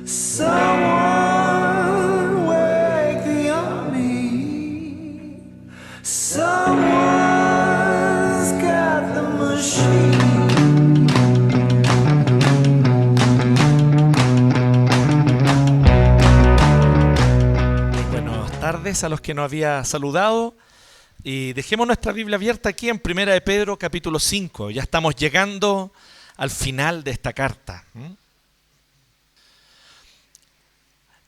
Someone wake the army. Someone's got the machine. Buenas tardes a los que nos había saludado. Y dejemos nuestra Biblia abierta aquí en Primera de Pedro, capítulo 5. Ya estamos llegando al final de esta carta.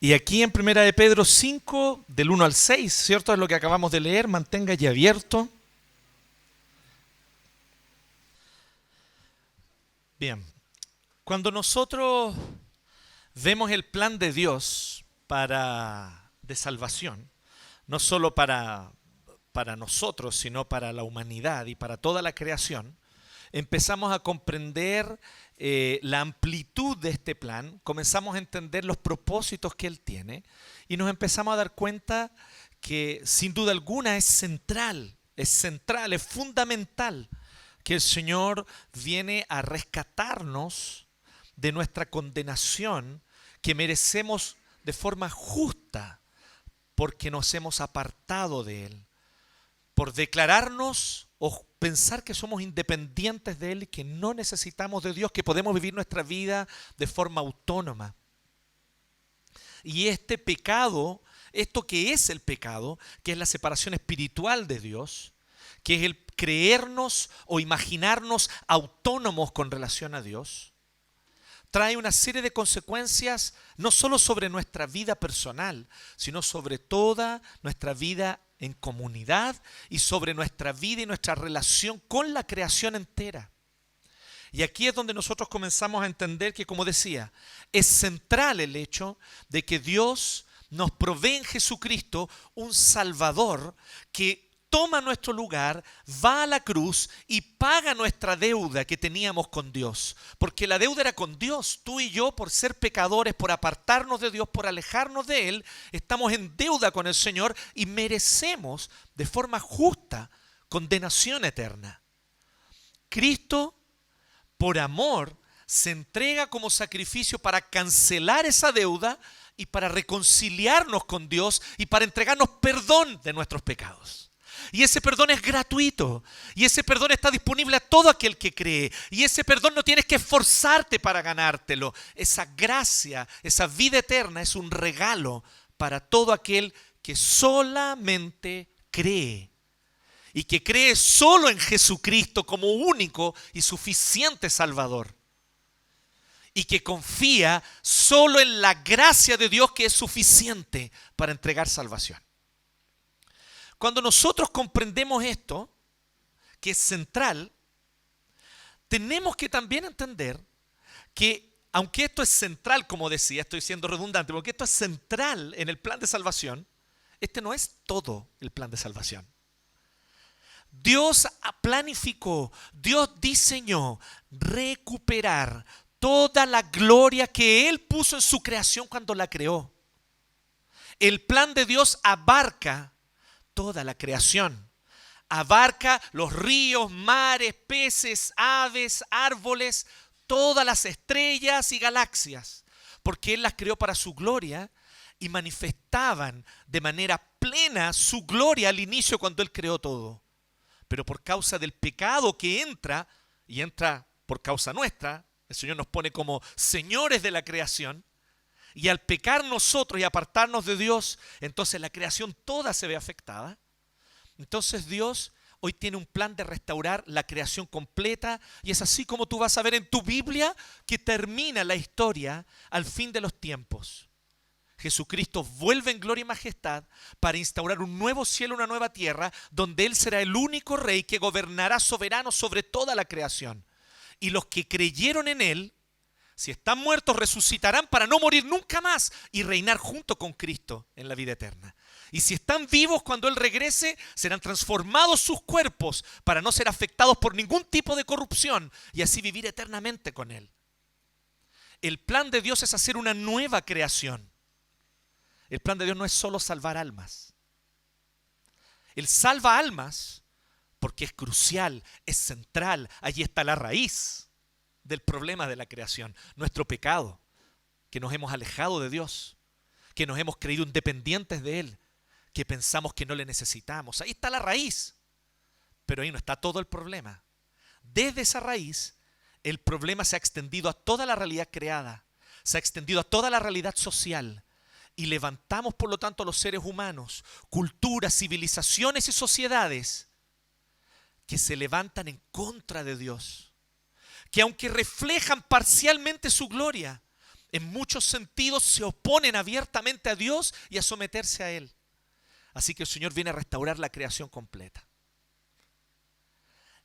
Y aquí en Primera de Pedro 5, del 1 al 6, ¿cierto? Es lo que acabamos de leer. Mantenga ya abierto. Bien. Cuando nosotros vemos el plan de Dios de salvación, no solo para nosotros, sino para la humanidad y para toda la creación, empezamos a comprender la amplitud de este plan, comenzamos a entender los propósitos que Él tiene y nos empezamos a dar cuenta que sin duda alguna es central, es fundamental que el Señor viene a rescatarnos de nuestra condenación que merecemos de forma justa porque nos hemos apartado de Él, por declararnos o pensar que somos independientes de Él y que no necesitamos de Dios, que podemos vivir nuestra vida de forma autónoma. Y este pecado, esto que es el pecado, que es la separación espiritual de Dios, que es el creernos o imaginarnos autónomos con relación a Dios, trae una serie de consecuencias no solo sobre nuestra vida personal, sino sobre toda nuestra vida en comunidad y sobre nuestra vida y nuestra relación con la creación entera. Y aquí es donde nosotros comenzamos a entender que, como decía, es central el hecho de que Dios nos provee en Jesucristo un Salvador que toma nuestro lugar, va a la cruz y paga nuestra deuda que teníamos con Dios. Porque la deuda era con Dios. Tú y yo, por ser pecadores, por apartarnos de Dios, por alejarnos de Él, estamos en deuda con el Señor y merecemos de forma justa condenación eterna. Cristo, por amor, se entrega como sacrificio para cancelar esa deuda y para reconciliarnos con Dios y para entregarnos perdón de nuestros pecados. Y ese perdón es gratuito. Y ese perdón está disponible a todo aquel que cree. Y ese perdón no tienes que esforzarte para ganártelo. Esa gracia, esa vida eterna es un regalo para todo aquel que solamente cree. Y que cree solo en Jesucristo como único y suficiente Salvador. Y que confía solo en la gracia de Dios que es suficiente para entregar salvación. Cuando nosotros comprendemos esto, que es central, tenemos que también entender que, aunque esto es central, como decía, estoy siendo redundante, porque esto es central en el plan de salvación, este no es todo el plan de salvación. Dios planificó, Dios diseñó recuperar toda la gloria que Él puso en su creación cuando la creó. El plan de Dios abarca toda la creación. Abarca los ríos, mares, peces, aves, árboles, todas las estrellas y galaxias, porque Él las creó para su gloria y manifestaban de manera plena su gloria al inicio cuando Él creó todo. Pero por causa del pecado que entra, y entra por causa nuestra, el Señor nos pone como señores de la creación, y al pecar nosotros y apartarnos de Dios, entonces la creación toda se ve afectada. Entonces Dios hoy tiene un plan de restaurar la creación completa y es así como tú vas a ver en tu Biblia que termina la historia al fin de los tiempos. Jesucristo vuelve en gloria y majestad para instaurar un nuevo cielo, una nueva tierra, donde Él será el único rey que gobernará soberano sobre toda la creación. Y los que creyeron en Él, si están muertos, resucitarán para no morir nunca más y reinar junto con Cristo en la vida eterna. Y si están vivos cuando Él regrese, serán transformados sus cuerpos para no ser afectados por ningún tipo de corrupción y así vivir eternamente con Él. El plan de Dios es hacer una nueva creación. El plan de Dios no es solo salvar almas. Él salva almas porque es crucial, es central. Allí está la raíz del problema de la creación, nuestro pecado. que nos hemos alejado de Dios, que nos hemos creído independientes de Él, que pensamos que no le necesitamos. Ahí está la raíz, pero ahí no está todo el problema. Desde esa raíz, el problema se ha extendido a toda la realidad creada, se ha extendido a toda la realidad social, y levantamos, por lo tanto, a los seres humanos, culturas, civilizaciones y sociedades que se levantan en contra de Dios, que aunque reflejan parcialmente su gloria, en muchos sentidos se oponen abiertamente a Dios y a someterse a Él. Así que el Señor viene a restaurar la creación completa.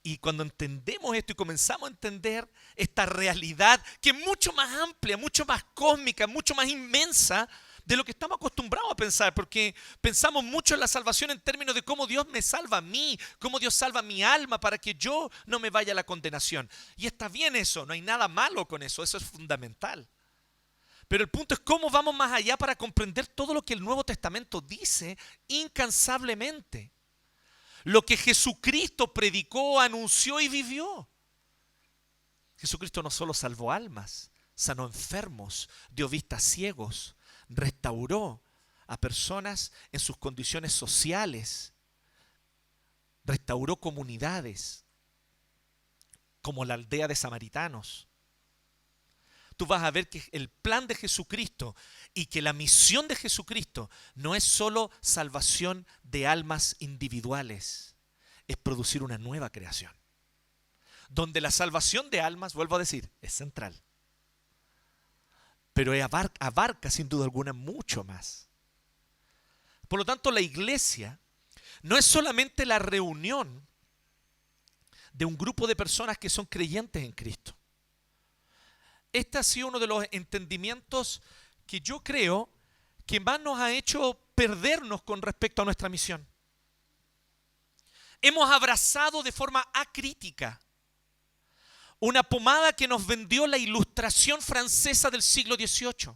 Y cuando entendemos esto y comenzamos a entender esta realidad que es mucho más amplia, mucho más cósmica, mucho más inmensa de lo que estamos acostumbrados a pensar, porque pensamos mucho en la salvación en términos de cómo Dios me salva a mí, cómo Dios salva mi alma para que yo no me vaya a la condenación. Y está bien eso, no hay nada malo con eso, eso es fundamental. Pero el punto es cómo vamos más allá para comprender todo lo que el Nuevo Testamento dice incansablemente. Lo que Jesucristo predicó, anunció y vivió. Jesucristo no solo salvó almas, sanó enfermos, dio vista a ciegos, restauró a personas en sus condiciones sociales, restauró comunidades, como la aldea de samaritanos. Tú vas a ver que el plan de Jesucristo y que la misión de Jesucristo no es solo salvación de almas individuales, es producir una nueva creación, donde la salvación de almas, vuelvo a decir, es central, pero abarca sin duda alguna mucho más. Por lo tanto, la iglesia no es solamente la reunión de un grupo de personas que son creyentes en Cristo. Este ha sido uno de los entendimientos que yo creo que más nos ha hecho perdernos con respecto a nuestra misión. Hemos abrazado de forma acrítica una pomada que nos vendió la Ilustración francesa del siglo XVIII,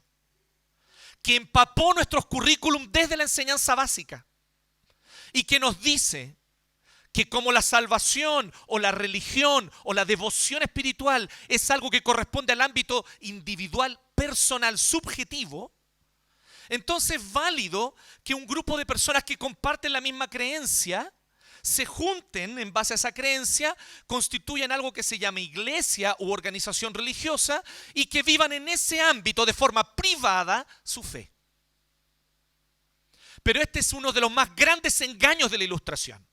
que empapó nuestros currículum desde la enseñanza básica y que nos dice que como la salvación o la religión o la devoción espiritual es algo que corresponde al ámbito individual, personal, subjetivo, entonces es válido que un grupo de personas que comparten la misma creencia se junten en base a esa creencia, constituyan algo que se llama iglesia u organización religiosa y que vivan en ese ámbito de forma privada su fe. Pero este es uno de los más grandes engaños de la Ilustración.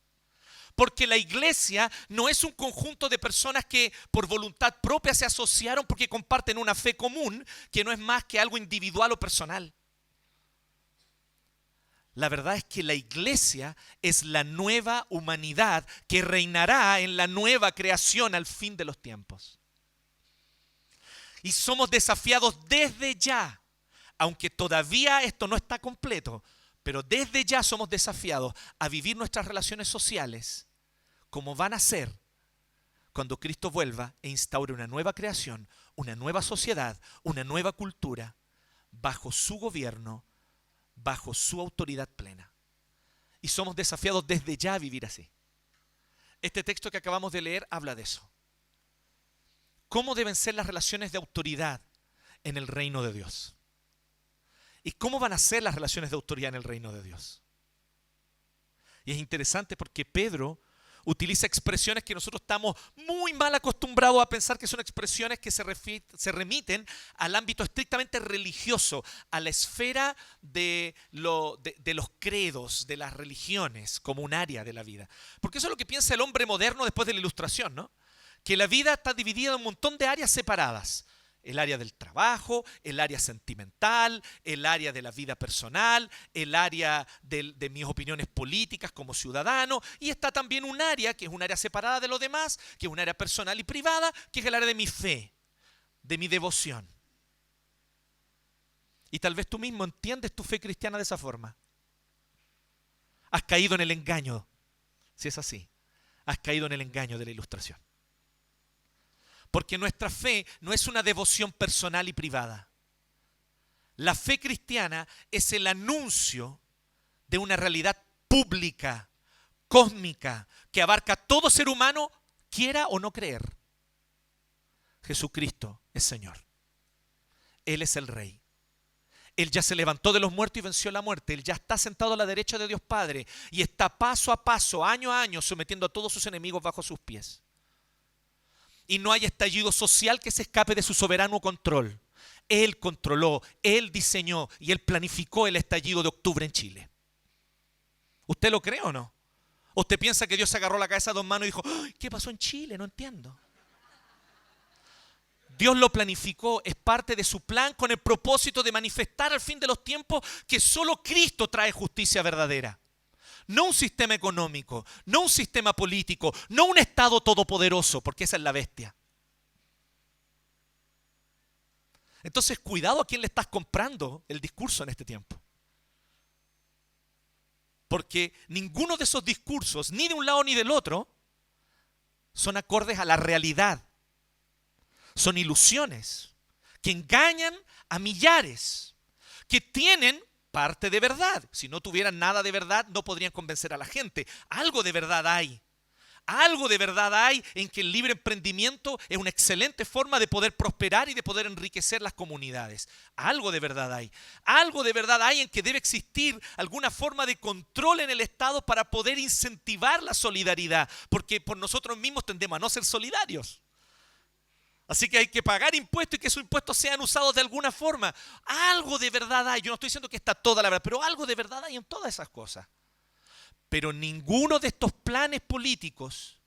Porque la iglesia no es un conjunto de personas que por voluntad propia se asociaron porque comparten una fe común, que no es más que algo individual o personal. La verdad es que la iglesia es la nueva humanidad que reinará en la nueva creación al fin de los tiempos. Y somos desafiados desde ya, aunque todavía esto no está completo, pero desde ya somos desafiados a vivir nuestras relaciones sociales como van a ser cuando Cristo vuelva e instaure una nueva creación, una nueva sociedad, una nueva cultura, bajo su gobierno, bajo su autoridad plena. Y somos desafiados desde ya a vivir así. Este texto que acabamos de leer habla de eso. ¿Cómo deben ser las relaciones de autoridad en el reino de Dios? ¿Y cómo van a ser las relaciones de autoridad en el reino de Dios? Y es interesante porque Pedro utiliza expresiones que nosotros estamos muy mal acostumbrados a pensar que son expresiones que se remiten al ámbito estrictamente religioso, a la esfera de los credos, de las religiones, como un área de la vida. Porque eso es lo que piensa el hombre moderno después de la Ilustración, ¿no? Que la vida está dividida en un montón de áreas separadas. El área del trabajo, el área sentimental, el área de la vida personal, el área de mis opiniones políticas como ciudadano, y está también un área que es un área separada de lo demás, que es un área personal y privada, que es el área de mi fe, de mi devoción. Y tal vez tú mismo entiendes tu fe cristiana de esa forma. Has caído en el engaño, si es así, has caído en el engaño de la Ilustración. Porque nuestra fe no es una devoción personal y privada. La fe cristiana es el anuncio de una realidad pública, cósmica, que abarca a todo ser humano, quiera o no creer. Jesucristo es Señor. Él es el Rey. Él ya se levantó de los muertos y venció la muerte. Él ya está sentado a la derecha de Dios Padre y está paso a paso, año a año, sometiendo a todos sus enemigos bajo sus pies. Y no hay estallido social que se escape de su soberano control. Él controló, Él diseñó y Él planificó el estallido de octubre en Chile. ¿Usted lo cree o no? ¿O usted piensa que Dios se agarró la cabeza a dos manos y dijo, "Ay, ¿qué pasó en Chile? No entiendo"? Dios lo planificó, es parte de su plan con el propósito de manifestar al fin de los tiempos que solo Cristo trae justicia verdadera. No un sistema económico, no un sistema político, no un Estado todopoderoso, porque esa es la bestia. Entonces, cuidado a quién le estás comprando el discurso en este tiempo. Porque ninguno de esos discursos, ni de un lado ni del otro, son acordes a la realidad. Son ilusiones que engañan a millares, que tienen parte de verdad. Si no tuvieran nada de verdad, no podrían convencer a la gente. Algo de verdad hay. Algo de verdad hay en que el libre emprendimiento es una excelente forma de poder prosperar y de poder enriquecer las comunidades. Algo de verdad hay. Algo de verdad hay en que debe existir alguna forma de control en el Estado para poder incentivar la solidaridad, porque por nosotros mismos tendemos a no ser solidarios. Así que hay que pagar impuestos y que esos impuestos sean usados de alguna forma. Algo de verdad hay. Yo no estoy diciendo que está toda la verdad, pero algo de verdad hay en todas esas cosas. Pero ninguno de estos planes políticos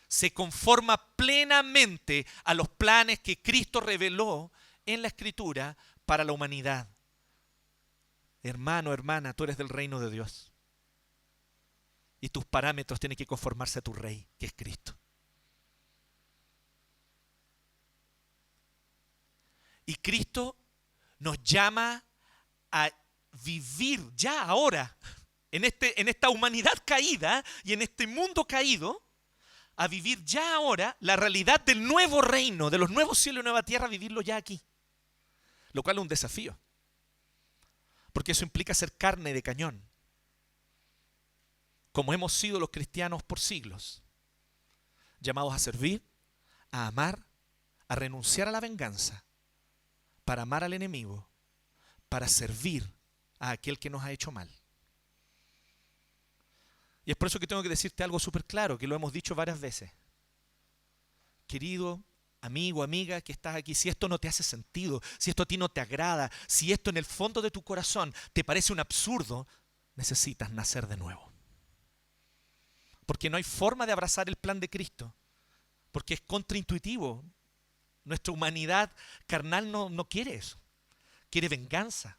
se conforma plenamente a los planes que Cristo reveló en la Escritura para la humanidad. Hermano, hermana, tú eres del reino de Dios. Y tus parámetros tienen que conformarse a tu rey, que es Cristo. Y Cristo nos llama a vivir ya ahora, en esta humanidad caída y en este mundo caído, a vivir ya ahora la realidad del nuevo reino, de los nuevos cielos y nueva tierra, vivirlo ya aquí. Lo cual es un desafío, porque eso implica ser carne de cañón, como hemos sido los cristianos por siglos, llamados a servir, a amar, a renunciar a la venganza, para amar al enemigo, para servir a aquel que nos ha hecho mal. Y es por eso que tengo que decirte algo súper claro, que lo hemos dicho varias veces. Querido amigo, amiga que estás aquí, si esto no te hace sentido, si esto a ti no te agrada, si esto en el fondo de tu corazón te parece un absurdo, necesitas nacer de nuevo. Porque no hay forma de abrazar el plan de Cristo, porque es contraintuitivo. Nuestra humanidad carnal no quiere eso. Quiere venganza.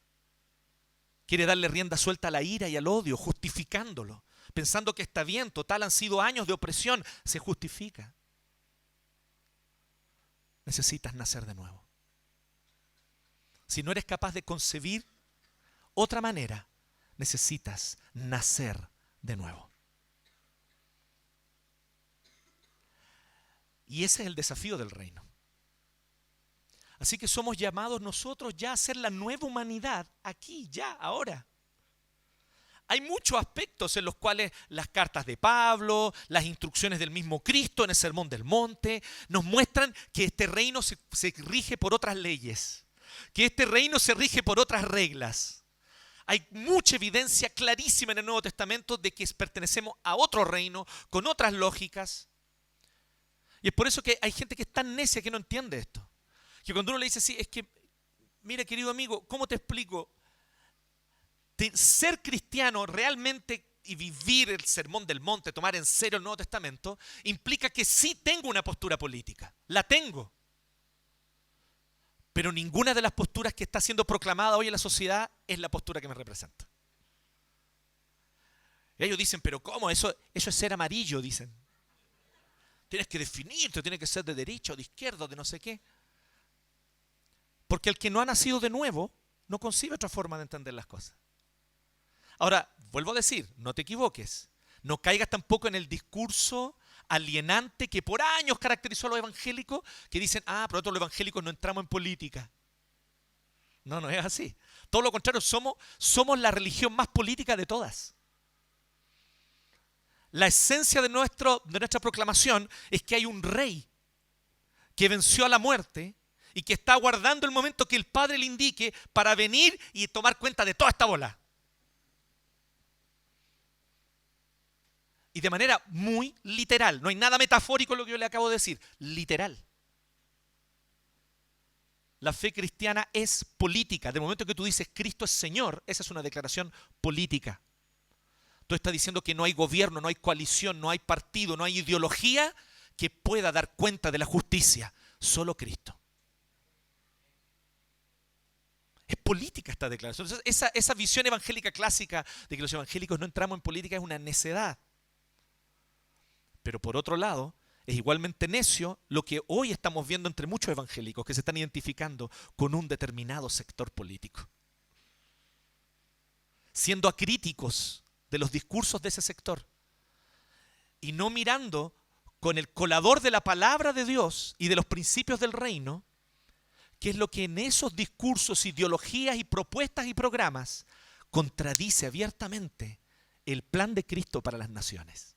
Quiere darle rienda suelta a la ira y al odio, justificándolo. Pensando que está bien, total han sido años de opresión, se justifica. Necesitas nacer de nuevo. Si no eres capaz de concebir otra manera, necesitas nacer de nuevo. Y ese es el desafío del reino. Así que somos llamados nosotros ya a ser la nueva humanidad, aquí, ya, ahora. Hay muchos aspectos en los cuales las cartas de Pablo, las instrucciones del mismo Cristo en el Sermón del Monte, nos muestran que este reino se rige por otras leyes, que este reino se rige por otras reglas. Hay mucha evidencia clarísima en el Nuevo Testamento de que pertenecemos a otro reino, con otras lógicas. Y es por eso que hay gente que es tan necia que no entiende esto. Que cuando uno le dice, sí, es que, mira querido amigo, ¿cómo te explico? Ser cristiano realmente y vivir el Sermón del Monte, tomar en serio el Nuevo Testamento, implica que sí tengo una postura política. La tengo. Pero ninguna de las posturas que está siendo proclamada hoy en la sociedad es la postura que me representa. Y ellos dicen, pero ¿cómo? Eso es ser amarillo, dicen. Tienes que definirte, tienes que ser de derecha o de izquierda o de no sé qué. Porque el que no ha nacido de nuevo no concibe otra forma de entender las cosas. Ahora, vuelvo a decir, no te equivoques. No caigas tampoco en el discurso alienante que por años caracterizó a los evangélicos, que dicen, pero nosotros los evangélicos no entramos en política. No es así. Todo lo contrario, somos la religión más política de todas. La esencia de nuestra proclamación es que hay un rey que venció a la muerte y que está aguardando el momento que el Padre le indique para venir y tomar cuenta de toda esta bola. Y de manera muy literal. No hay nada metafórico en lo que yo le acabo de decir. Literal. La fe cristiana es política. De momento que tú dices Cristo es Señor, esa es una declaración política. Tú estás diciendo que no hay gobierno, no hay coalición, no hay partido, no hay ideología que pueda dar cuenta de la justicia. Solo Cristo. Es política esta declaración. Entonces, esa visión evangélica clásica de que los evangélicos no entramos en política es una necedad. Pero por otro lado, es igualmente necio lo que hoy estamos viendo entre muchos evangélicos que se están identificando con un determinado sector político. Siendo acríticos de los discursos de ese sector y no mirando con el colador de la palabra de Dios y de los principios del reino, que es lo que en esos discursos, ideologías y propuestas y programas contradice abiertamente el plan de Cristo para las naciones.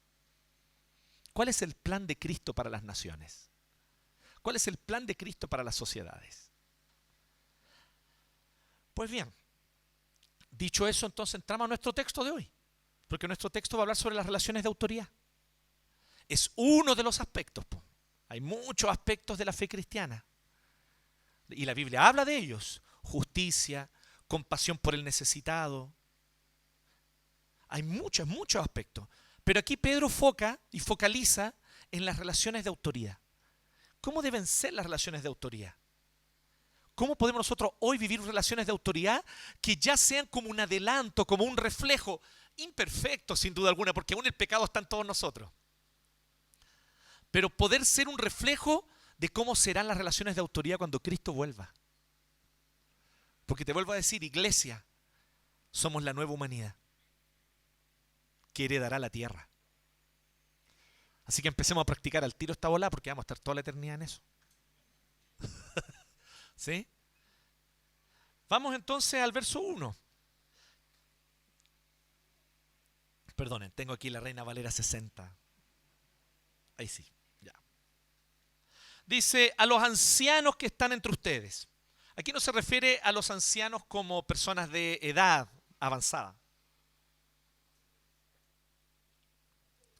¿Cuál es el plan de Cristo para las naciones? ¿Cuál es el plan de Cristo para las sociedades? Pues bien, dicho eso, entonces entramos a nuestro texto de hoy, porque nuestro texto va a hablar sobre las relaciones de autoridad. Es uno de los aspectos. Hay muchos aspectos de la fe cristiana. Y la Biblia habla de ellos. Justicia, compasión por el necesitado. Hay muchos aspectos. Pero aquí Pedro focaliza en las relaciones de autoridad. ¿Cómo deben ser las relaciones de autoridad? ¿Cómo podemos nosotros hoy vivir relaciones de autoridad que ya sean como un adelanto, como un reflejo, imperfecto sin duda alguna, porque aún el pecado está en todos nosotros? Pero poder ser un reflejo de cómo serán las relaciones de autoridad cuando Cristo vuelva. Porque te vuelvo a decir, iglesia, somos la nueva humanidad que heredará la tierra. Así que empecemos a practicar al tiro esta bola porque vamos a estar toda la eternidad en eso. ¿Sí? Vamos entonces al verso 1. Perdonen, tengo aquí la Reina Valera 60. Ahí sí, ya. Dice, a los ancianos que están entre ustedes. Aquí no se refiere a los ancianos como personas de edad avanzada.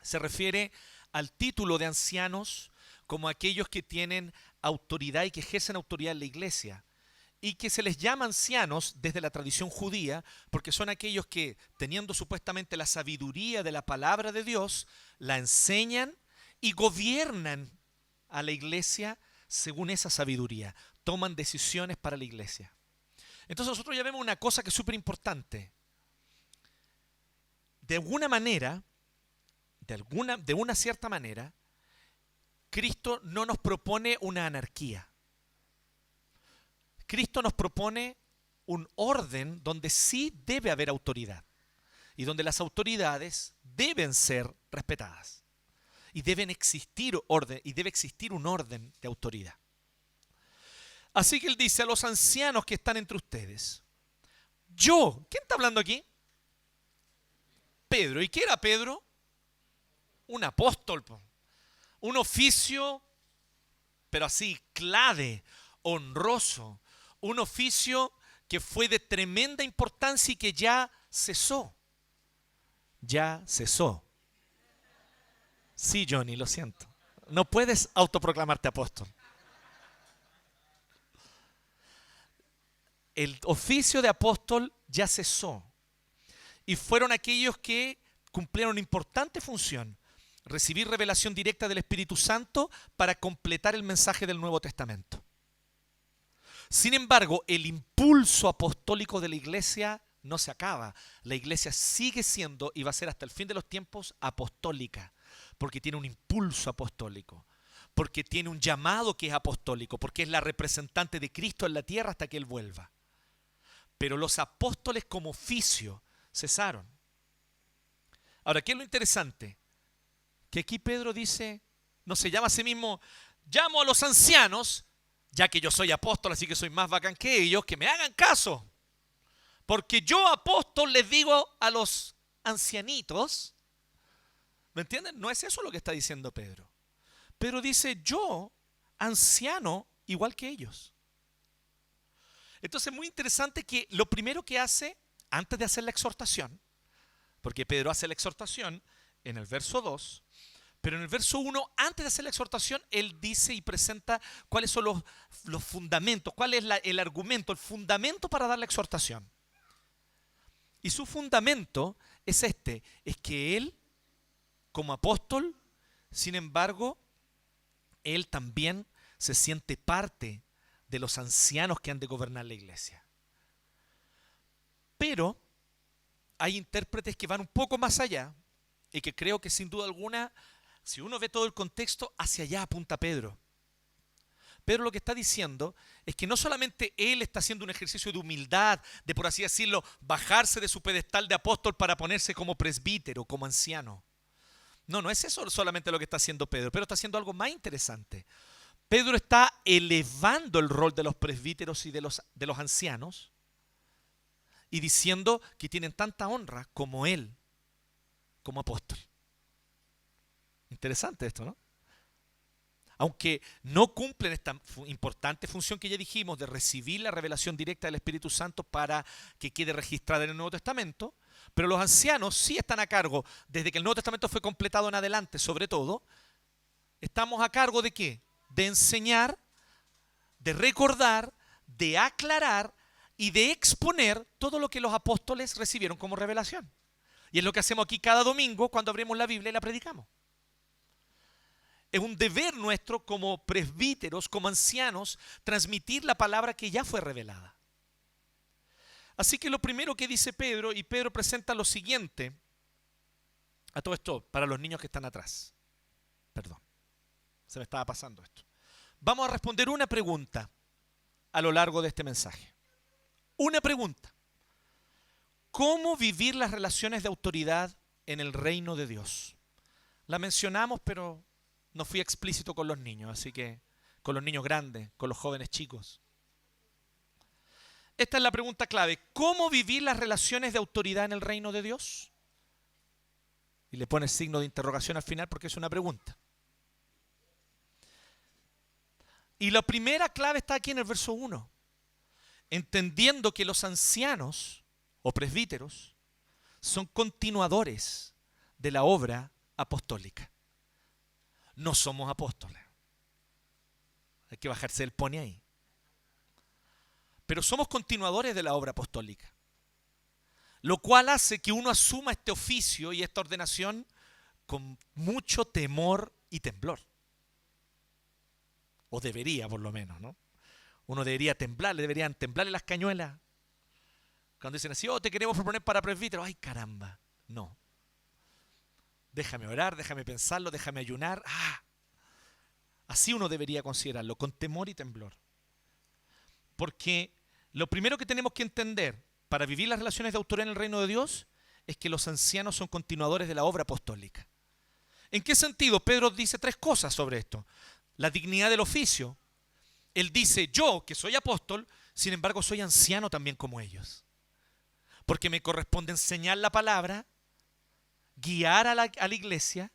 Se refiere al título de ancianos como aquellos que tienen autoridad y que ejercen autoridad en la iglesia. Y que se les llama ancianos desde la tradición judía porque son aquellos que, teniendo supuestamente la sabiduría de la palabra de Dios, la enseñan y gobiernan a la iglesia según esa sabiduría. Toman decisiones para la iglesia. Entonces nosotros ya vemos una cosa que es súper importante. De alguna manera, de una cierta manera, Cristo no nos propone una anarquía. Cristo nos propone un orden donde sí debe haber autoridad y donde las autoridades deben ser respetadas y deben existir orden y debe existir un orden de autoridad. Así que él dice a los ancianos que están entre ustedes, ¿quién está hablando aquí? Pedro. ¿Y qué era Pedro? Un apóstol, un oficio, pero así, clave, honroso, un oficio que fue de tremenda importancia y que ya cesó. Ya cesó. Sí, Johnny, lo siento. No puedes autoproclamarte apóstol. El oficio de apóstol ya cesó. Y fueron aquellos que cumplieron una importante función. Recibir revelación directa del Espíritu Santo para completar el mensaje del Nuevo Testamento. Sin embargo, el impulso apostólico de la iglesia no se acaba. La iglesia sigue siendo y va a ser hasta el fin de los tiempos apostólica, porque tiene un impulso apostólico, porque tiene un llamado que es apostólico, porque es la representante de Cristo en la tierra hasta que Él vuelva. Pero los apóstoles como oficio cesaron. Ahora, ¿qué es lo interesante? Que aquí Pedro dice, no se llama a sí mismo, llamo a los ancianos, ya que yo soy apóstol, así que soy más bacán que ellos, que me hagan caso. Porque yo, apóstol, les digo a los ancianitos, ¿me entienden? No es eso lo que está diciendo Pedro. Pedro dice, yo, anciano, igual que ellos. Entonces es muy interesante que lo primero que hace, antes de hacer la exhortación, porque Pedro hace la exhortación en el verso 2, pero en el verso 1, antes de hacer la exhortación, él dice y presenta cuáles son los fundamentos, cuál es el argumento, el fundamento para dar la exhortación. Y su fundamento es es que él, como apóstol, sin embargo, él también se siente parte de los ancianos que han de gobernar la iglesia. Pero hay intérpretes que van un poco más allá y que creo que sin duda alguna, si uno ve todo el contexto, hacia allá apunta Pedro. Pedro lo que está diciendo es que no solamente él está haciendo un ejercicio de humildad, de por así decirlo, bajarse de su pedestal de apóstol para ponerse como presbítero, como anciano. No, no es eso solamente lo que está haciendo Pedro. Pedro está haciendo algo más interesante. Pedro está elevando el rol de los presbíteros y de los ancianos y diciendo que tienen tanta honra como él, como apóstol. Interesante esto, ¿no? Aunque no cumplen esta importante función que ya dijimos de recibir la revelación directa del Espíritu Santo para que quede registrada en el Nuevo Testamento, pero los ancianos sí están a cargo, desde que el Nuevo Testamento fue completado en adelante, sobre todo, estamos a cargo ¿de qué? De enseñar, de recordar, de aclarar y de exponer todo lo que los apóstoles recibieron como revelación. Y es lo que hacemos aquí cada domingo cuando abrimos la Biblia y la predicamos. Es un deber nuestro como presbíteros, como ancianos, transmitir la palabra que ya fue revelada. Así que lo primero que dice Pedro, y Pedro presenta lo siguiente, a todo esto, para los niños que están atrás. Perdón, se me estaba pasando esto. Vamos a responder una pregunta a lo largo de este mensaje. Una pregunta. ¿Cómo vivir las relaciones de autoridad en el reino de Dios? La mencionamos, pero no fui explícito con los niños, así que con los niños grandes, con los jóvenes chicos. Esta es la pregunta clave. ¿Cómo vivir las relaciones de autoridad en el reino de Dios? Y le pone signo de interrogación al final porque es una pregunta. Y la primera clave está aquí en el verso 1. Entendiendo que los ancianos o presbíteros son continuadores de la obra apostólica. No somos apóstoles. Hay que bajarse el pony ahí. Pero somos continuadores de la obra apostólica. Lo cual hace que uno asuma este oficio y esta ordenación con mucho temor y temblor. O debería, por lo menos, ¿no? Uno debería temblar, le deberían temblarle las cañuelas. Cuando dicen así, te queremos proponer para presbítero. ¡Ay, caramba! No. Déjame orar, déjame pensarlo, déjame ayunar. Así uno debería considerarlo, con temor y temblor. Porque lo primero que tenemos que entender para vivir las relaciones de autoridad en el reino de Dios es que los ancianos son continuadores de la obra apostólica. ¿En qué sentido? Pedro dice 3 cosas sobre esto. La dignidad del oficio. Él dice, yo que soy apóstol, sin embargo soy anciano también como ellos. Porque me corresponde enseñar la palabra, guiar a la iglesia,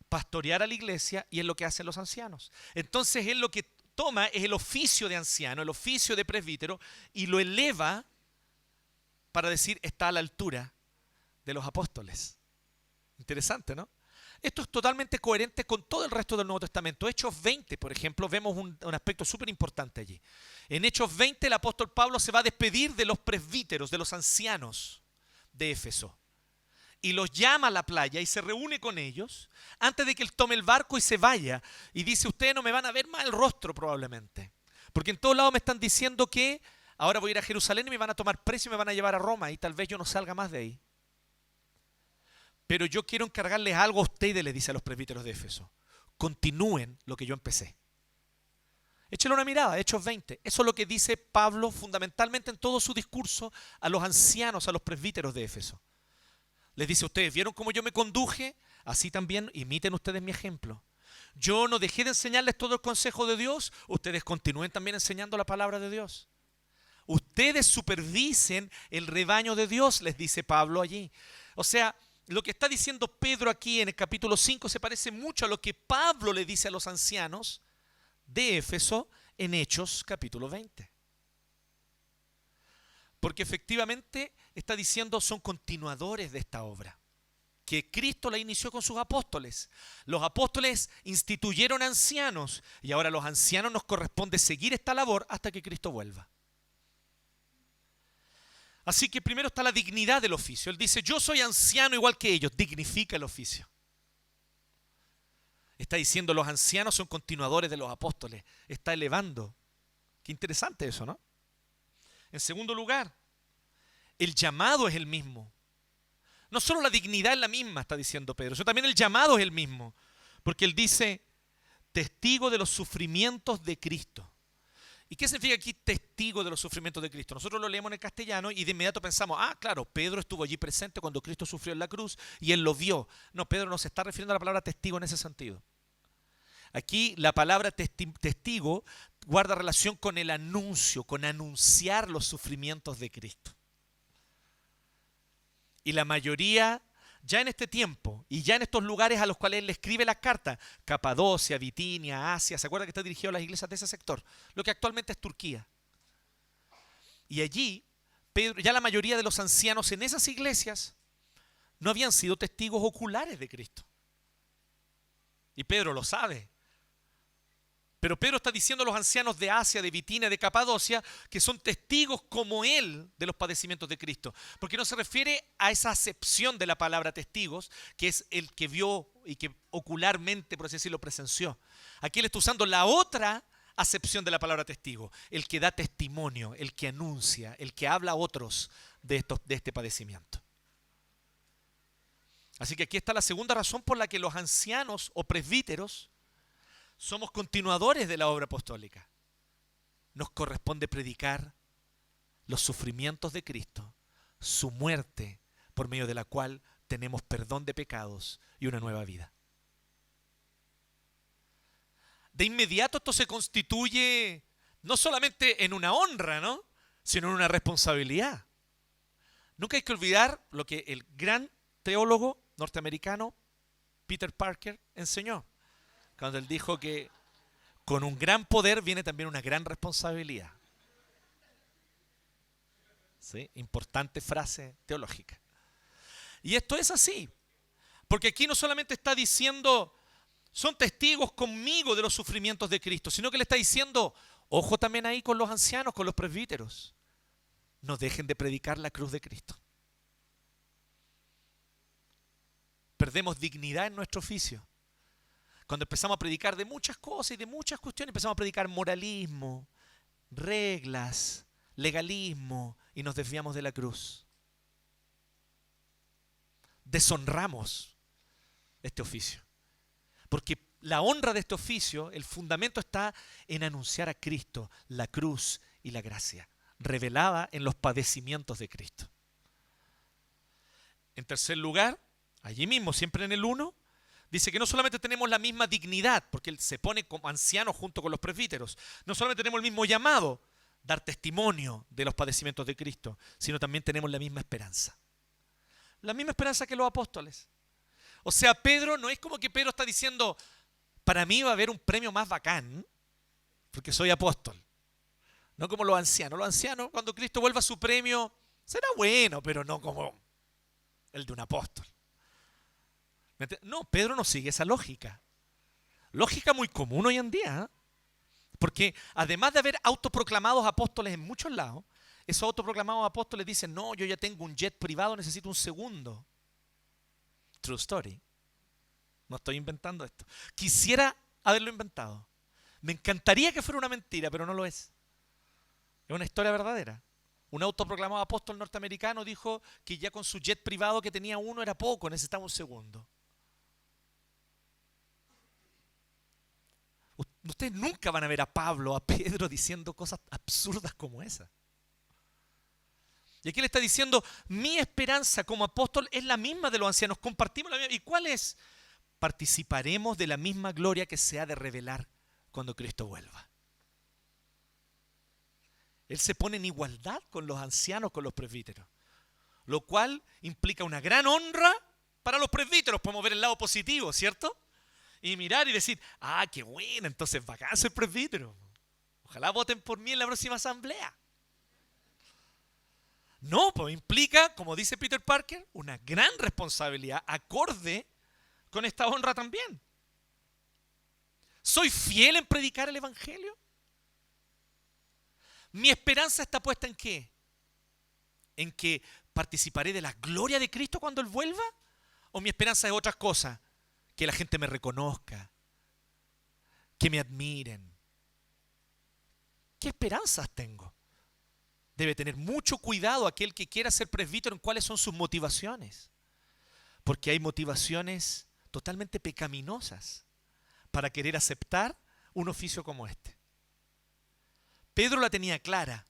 pastorear a la iglesia, y es lo que hacen los ancianos. Entonces él lo que toma es el oficio de anciano, el oficio de presbítero, y lo eleva para decir, está a la altura de los apóstoles. Interesante, ¿no? Esto es totalmente coherente con todo el resto del Nuevo Testamento. Hechos 20, por ejemplo, vemos un aspecto súper importante allí. En Hechos 20 el apóstol Pablo se va a despedir de los presbíteros, de los ancianos de Éfeso. Y los llama a la playa y se reúne con ellos antes de que él tome el barco y se vaya. Y dice, ustedes no me van a ver más el rostro probablemente. Porque en todos lados me están diciendo que ahora voy a ir a Jerusalén y me van a tomar preso y me van a llevar a Roma y tal vez yo no salga más de ahí. Pero yo quiero encargarles algo a ustedes, les dice a los presbíteros de Éfeso. Continúen lo que yo empecé. Échale una mirada, Hechos 20. Eso es lo que dice Pablo fundamentalmente en todo su discurso a los ancianos, a los presbíteros de Éfeso. Les dice, ustedes vieron cómo yo me conduje, así también imiten ustedes mi ejemplo. Yo no dejé de enseñarles todo el consejo de Dios, ustedes continúen también enseñando la palabra de Dios. Ustedes supervisen el rebaño de Dios, les dice Pablo allí. O sea, lo que está diciendo Pedro aquí en el capítulo 5 se parece mucho a lo que Pablo le dice a los ancianos de Éfeso en Hechos capítulo 20. Porque efectivamente está diciendo son continuadores de esta obra, que Cristo la inició con sus apóstoles. Los apóstoles instituyeron ancianos y ahora a los ancianos nos corresponde seguir esta labor hasta que Cristo vuelva. Así que primero está la dignidad del oficio. Él dice, yo soy anciano igual que ellos, dignifica el oficio. Está diciendo, los ancianos son continuadores de los apóstoles, está elevando. Qué interesante eso, ¿no? En segundo lugar, el llamado es el mismo. No solo la dignidad es la misma, está diciendo Pedro, sino también el llamado es el mismo. Porque él dice, testigo de los sufrimientos de Cristo. ¿Y qué significa aquí testigo de los sufrimientos de Cristo? Nosotros lo leemos en el castellano y de inmediato pensamos, claro, Pedro estuvo allí presente cuando Cristo sufrió en la cruz y él lo vio. No, Pedro no se está refiriendo a la palabra testigo en ese sentido. Aquí la palabra testigo guarda relación con el anuncio, con anunciar los sufrimientos de Cristo. Y la mayoría, ya en este tiempo y ya en estos lugares a los cuales él le escribe las cartas, Capadocia, Bitinia, Asia, ¿se acuerda que está dirigido a las iglesias de ese sector? Lo que actualmente es Turquía. Y allí, Pedro, ya la mayoría de los ancianos en esas iglesias no habían sido testigos oculares de Cristo. Y Pedro lo sabe. Pero Pedro está diciendo a los ancianos de Asia, de Bitinia, de Capadocia, que son testigos como él de los padecimientos de Cristo. Porque no se refiere a esa acepción de la palabra testigos, que es el que vio y que ocularmente, por así decirlo, presenció. Aquí él está usando la otra acepción de la palabra testigo, el que da testimonio, el que anuncia, el que habla a otros de este padecimiento. Así que aquí está la segunda razón por la que los ancianos o presbíteros somos continuadores de la obra apostólica. Nos corresponde predicar los sufrimientos de Cristo, su muerte, por medio de la cual tenemos perdón de pecados y una nueva vida. De inmediato esto se constituye no solamente en una honra, ¿no?, sino en una responsabilidad. Nunca hay que olvidar lo que el gran teólogo norteamericano Peter Parker enseñó, cuando él dijo que con un gran poder viene también una gran responsabilidad. ¿Sí? Importante frase teológica. Y esto es así, porque aquí no solamente está diciendo, son testigos conmigo de los sufrimientos de Cristo, sino que le está diciendo, ojo también ahí con los ancianos, con los presbíteros, no dejen de predicar la cruz de Cristo. Perdemos dignidad en nuestro oficio. Cuando empezamos a predicar de muchas cosas y de muchas cuestiones, empezamos a predicar moralismo, reglas, legalismo y nos desviamos de la cruz. Deshonramos este oficio. Porque la honra de este oficio, el fundamento está en anunciar a Cristo, la cruz y la gracia, revelada en los padecimientos de Cristo. En tercer lugar, allí mismo, siempre en el 1, dice que no solamente tenemos la misma dignidad, porque él se pone como anciano junto con los presbíteros, no solamente tenemos el mismo llamado, dar testimonio de los padecimientos de Cristo, sino también tenemos la misma esperanza. La misma esperanza que los apóstoles. O sea, Pedro, no es como que Pedro está diciendo, para mí va a haber un premio más bacán, porque soy apóstol. No como los ancianos. Los ancianos, cuando Cristo vuelva a su premio, será bueno, pero no como el de un apóstol. No, Pedro no sigue esa lógica. Lógica muy común hoy en día, ¿eh? Porque además de haber autoproclamados apóstoles en muchos lados, esos autoproclamados apóstoles dicen, no, yo ya tengo un jet privado, necesito un segundo. True story. No estoy inventando esto. Quisiera haberlo inventado. Me encantaría que fuera una mentira, pero no lo es. Es una historia verdadera. Un autoproclamado apóstol norteamericano dijo que ya con su jet privado que tenía uno era poco, necesitaba un segundo. Ustedes nunca van a ver a Pablo, a Pedro diciendo cosas absurdas como esa. Y aquí le está diciendo, mi esperanza como apóstol es la misma de los ancianos, compartimos la misma. ¿Y cuál es? Participaremos de la misma gloria que se ha de revelar cuando Cristo vuelva. Él se pone en igualdad con los ancianos, con los presbíteros, lo cual implica una gran honra para los presbíteros. Podemos ver el lado positivo, ¿cierto? Y mirar y decir, qué bueno, entonces bacán ser presbítero. Ojalá voten por mí en la próxima asamblea. No, pues implica, como dice Peter Parker, una gran responsabilidad acorde con esta honra también. ¿Soy fiel en predicar el Evangelio? ¿Mi esperanza está puesta en qué? ¿En que participaré de la gloria de Cristo cuando Él vuelva? ¿O mi esperanza es otras cosas? Que la gente me reconozca, que me admiren. ¿Qué esperanzas tengo? Debe tener mucho cuidado aquel que quiera ser presbítero en cuáles son sus motivaciones. Porque hay motivaciones totalmente pecaminosas para querer aceptar un oficio como este. Pedro la tenía clara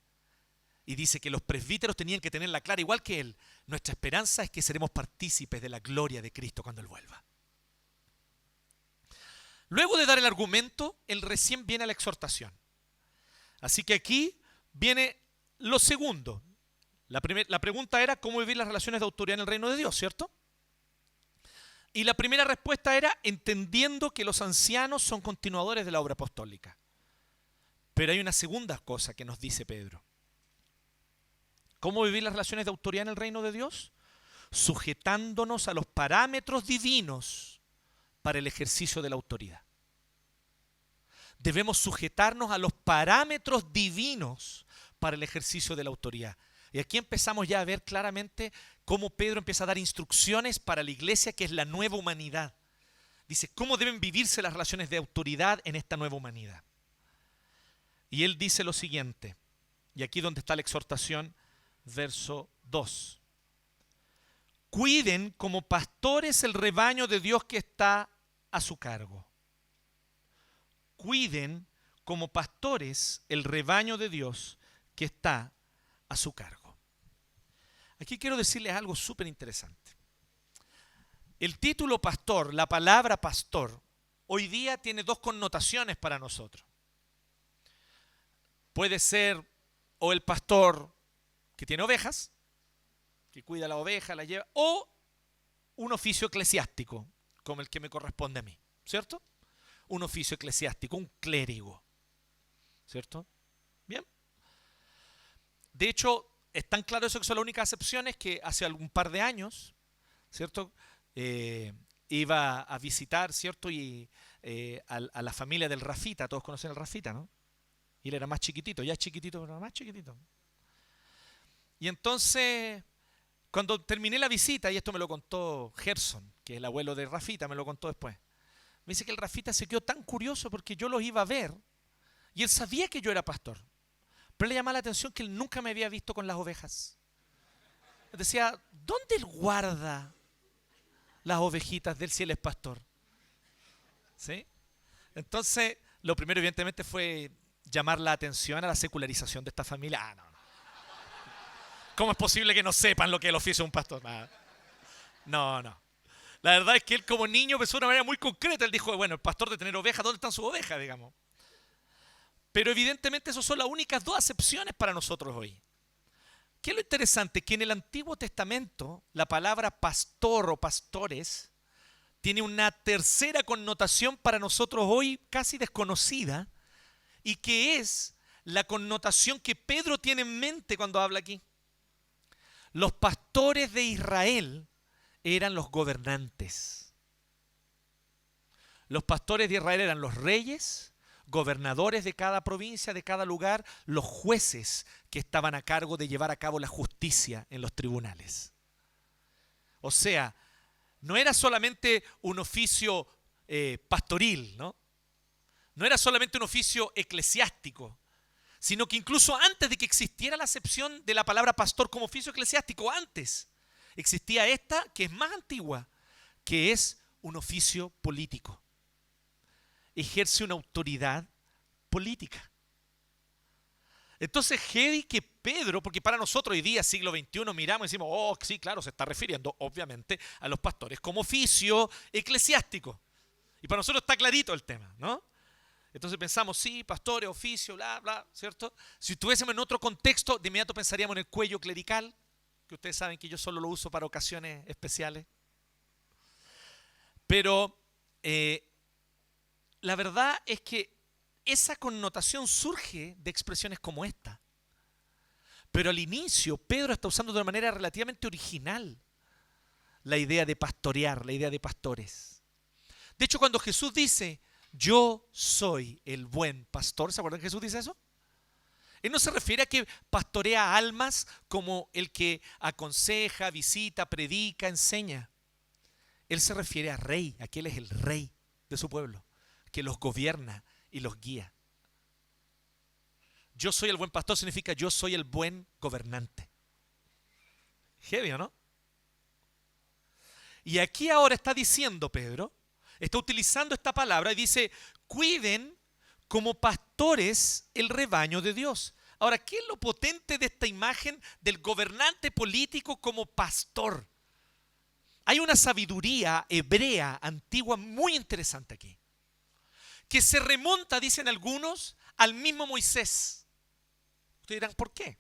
y dice que los presbíteros tenían que tenerla clara igual que él. Nuestra esperanza es que seremos partícipes de la gloria de Cristo cuando Él vuelva. Luego de dar el argumento, él recién viene a la exhortación. Así que aquí viene lo segundo. La pregunta era cómo vivir las relaciones de autoridad en el reino de Dios, ¿cierto? Y la primera respuesta era entendiendo que los ancianos son continuadores de la obra apostólica. Pero hay una segunda cosa que nos dice Pedro. ¿Cómo vivir las relaciones de autoridad en el reino de Dios? Sujetándonos a los parámetros divinos para el ejercicio de la autoridad. Debemos sujetarnos a los parámetros divinos para el ejercicio de la autoridad. Y aquí empezamos ya a ver claramente cómo Pedro empieza a dar instrucciones para la iglesia, que es la nueva humanidad. Dice, ¿cómo deben vivirse las relaciones de autoridad en esta nueva humanidad? Y él dice lo siguiente, y aquí donde está la exhortación, verso 2. Cuiden como pastores el rebaño de Dios que está a su cargo. Cuiden como pastores el rebaño de Dios que está a su cargo. Aquí quiero decirles algo súper interesante. El título pastor, la palabra pastor, hoy día tiene dos connotaciones para nosotros. Puede ser o el pastor que tiene ovejas, que cuida la oveja, la lleva, o un oficio eclesiástico, como el que me corresponde a mí, ¿cierto? Un oficio eclesiástico, un clérigo, ¿cierto? Bien. De hecho, es tan claro eso que son las únicas excepciones que hace algún par de años, ¿cierto? Iba a visitar, ¿cierto? Y a la familia del Rafita, todos conocen al Rafita, ¿no? Y él era más chiquitito, ya es chiquitito, pero más chiquitito. Y entonces, cuando terminé la visita, y esto me lo contó Gerson, que es el abuelo de Rafita, me lo contó después. Me dice que el Rafita se quedó tan curioso porque yo los iba a ver y él sabía que yo era pastor. Pero le llamaba la atención que él nunca me había visto con las ovejas. Decía, ¿dónde él guarda las ovejitas de él si él es pastor? ¿Sí? Entonces, lo primero evidentemente fue llamar la atención a la secularización de esta familia. Ah, no. ¿Cómo es posible que no sepan lo que es el oficio de un pastor? No. La verdad es que él como niño pensó de una manera muy concreta. Él dijo, bueno, el pastor de tener ovejas, ¿dónde están sus ovejas, digamos? Pero evidentemente esas son las únicas dos acepciones para nosotros hoy. ¿Qué es lo interesante? Que en el Antiguo Testamento la palabra pastor o pastores tiene una tercera connotación para nosotros hoy casi desconocida y que es la connotación que Pedro tiene en mente cuando habla aquí. Los pastores de Israel eran los gobernantes. Los pastores de Israel eran los reyes, gobernadores de cada provincia, de cada lugar, los jueces que estaban a cargo de llevar a cabo la justicia en los tribunales. O sea, no era solamente un oficio pastoril, ¿no? No era solamente un oficio eclesiástico, sino que incluso antes de que existiera la acepción de la palabra pastor como oficio eclesiástico, antes existía esta que es más antigua, que es un oficio político. Ejerce una autoridad política. Entonces, heavy que Pedro, porque para nosotros hoy día, siglo XXI, miramos y decimos, oh, sí, claro, se está refiriendo obviamente a los pastores como oficio eclesiástico. Y para nosotros está clarito el tema, ¿no? Entonces pensamos, sí, pastores, oficio, bla, bla, ¿cierto? Si estuviésemos en otro contexto, de inmediato pensaríamos en el cuello clerical, que ustedes saben que yo solo lo uso para ocasiones especiales. Pero la verdad es que esa connotación surge de expresiones como esta. Pero al inicio, Pedro está usando de una manera relativamente original la idea de pastorear, la idea de pastores. De hecho, cuando Jesús dice, yo soy el buen pastor, ¿se acuerdan que Jesús dice eso? Él no se refiere a que pastorea almas como el que aconseja, visita, predica, enseña. Él se refiere a rey, a que Él es el rey de su pueblo, que los gobierna y los guía. Yo soy el buen pastor significa yo soy el buen gobernante. Heavy, ¿o no? Y aquí ahora está diciendo Pedro, está utilizando esta palabra y dice, cuiden como pastores el rebaño de Dios. Ahora, ¿qué es lo potente de esta imagen del gobernante político como pastor? Hay una sabiduría hebrea antigua muy interesante aquí, que se remonta, dicen algunos, al mismo Moisés. Ustedes dirán, ¿por qué?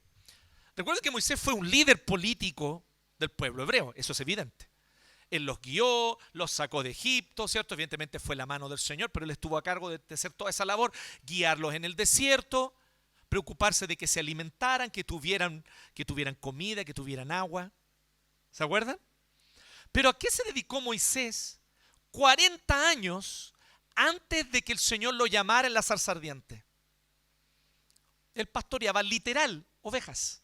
Recuerden que Moisés fue un líder político del pueblo hebreo, eso es evidente. Él los guió, los sacó de Egipto, ¿cierto? Evidentemente fue la mano del Señor, pero él estuvo a cargo de hacer toda esa labor, guiarlos en el desierto, preocuparse de que se alimentaran, que tuvieran comida, que tuvieran agua. ¿Se acuerdan? Pero ¿a qué se dedicó Moisés 40 años antes de que el Señor lo llamara en la zarza ardiente? Él pastoreaba literal ovejas.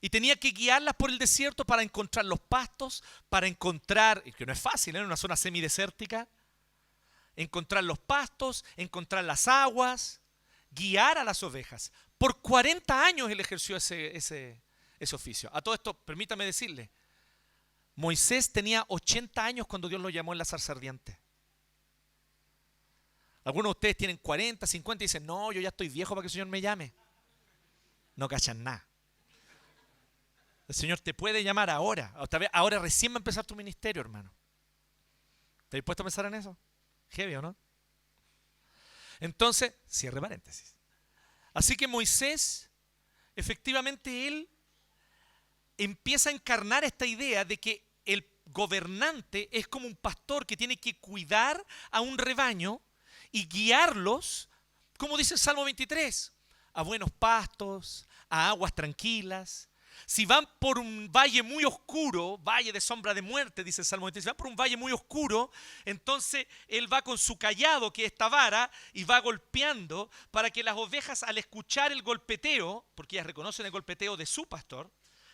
Y tenía que guiarlas por el desierto para encontrar los pastos, para encontrar, que no es fácil, en una zona semidesértica, encontrar los pastos, encontrar las aguas, guiar a las ovejas. Por 40 años él ejerció ese oficio. A todo esto, permítame decirle, Moisés tenía 80 años cuando Dios lo llamó en la zarza ardiente. Algunos de ustedes tienen 40, 50 y dicen, no, yo ya estoy viejo para que el Señor me llame. No cachan nada. El Señor te puede llamar ahora. Ahora recién va a empezar tu ministerio, hermano. ¿Estás dispuesto a pensar en eso? Heavy, ¿o no? Entonces, cierre paréntesis. Así que Moisés, efectivamente él empieza a encarnar esta idea de que el gobernante es como un pastor que tiene que cuidar a un rebaño y guiarlos, como dice el Salmo 23, a buenos pastos, a aguas tranquilas. Si van por un valle muy oscuro, valle de sombra de muerte, dice el Salmo 23, si van por un valle muy oscuro, entonces él va con su cayado, que es esta vara, y va golpeando para que las ovejas al escuchar el golpeteo, porque ellas reconocen el golpeteo de su pastor,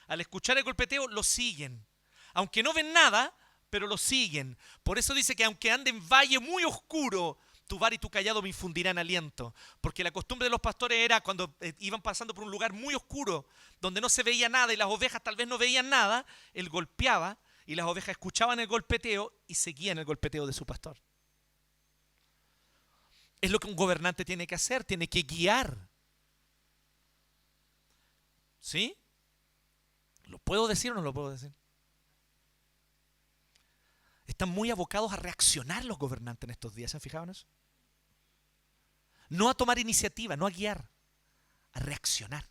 al escuchar el golpeteo lo siguen. Aunque no ven nada, pero lo siguen. Por eso dice que aunque ande en valle muy oscuro, tu vara y tu cayado me infundirán aliento. Porque la costumbre de los pastores era cuando iban pasando por un lugar muy oscuro, donde no se veía nada y las ovejas tal vez no veían nada, él golpeaba y las ovejas escuchaban el golpeteo y seguían el golpeteo de su pastor. Es lo que un gobernante tiene que hacer, tiene que guiar. ¿Sí? ¿Lo puedo decir o no lo puedo decir? Están muy abocados a reaccionar los gobernantes en estos días, ¿se han fijado en eso? No a tomar iniciativa, no a guiar, a reaccionar.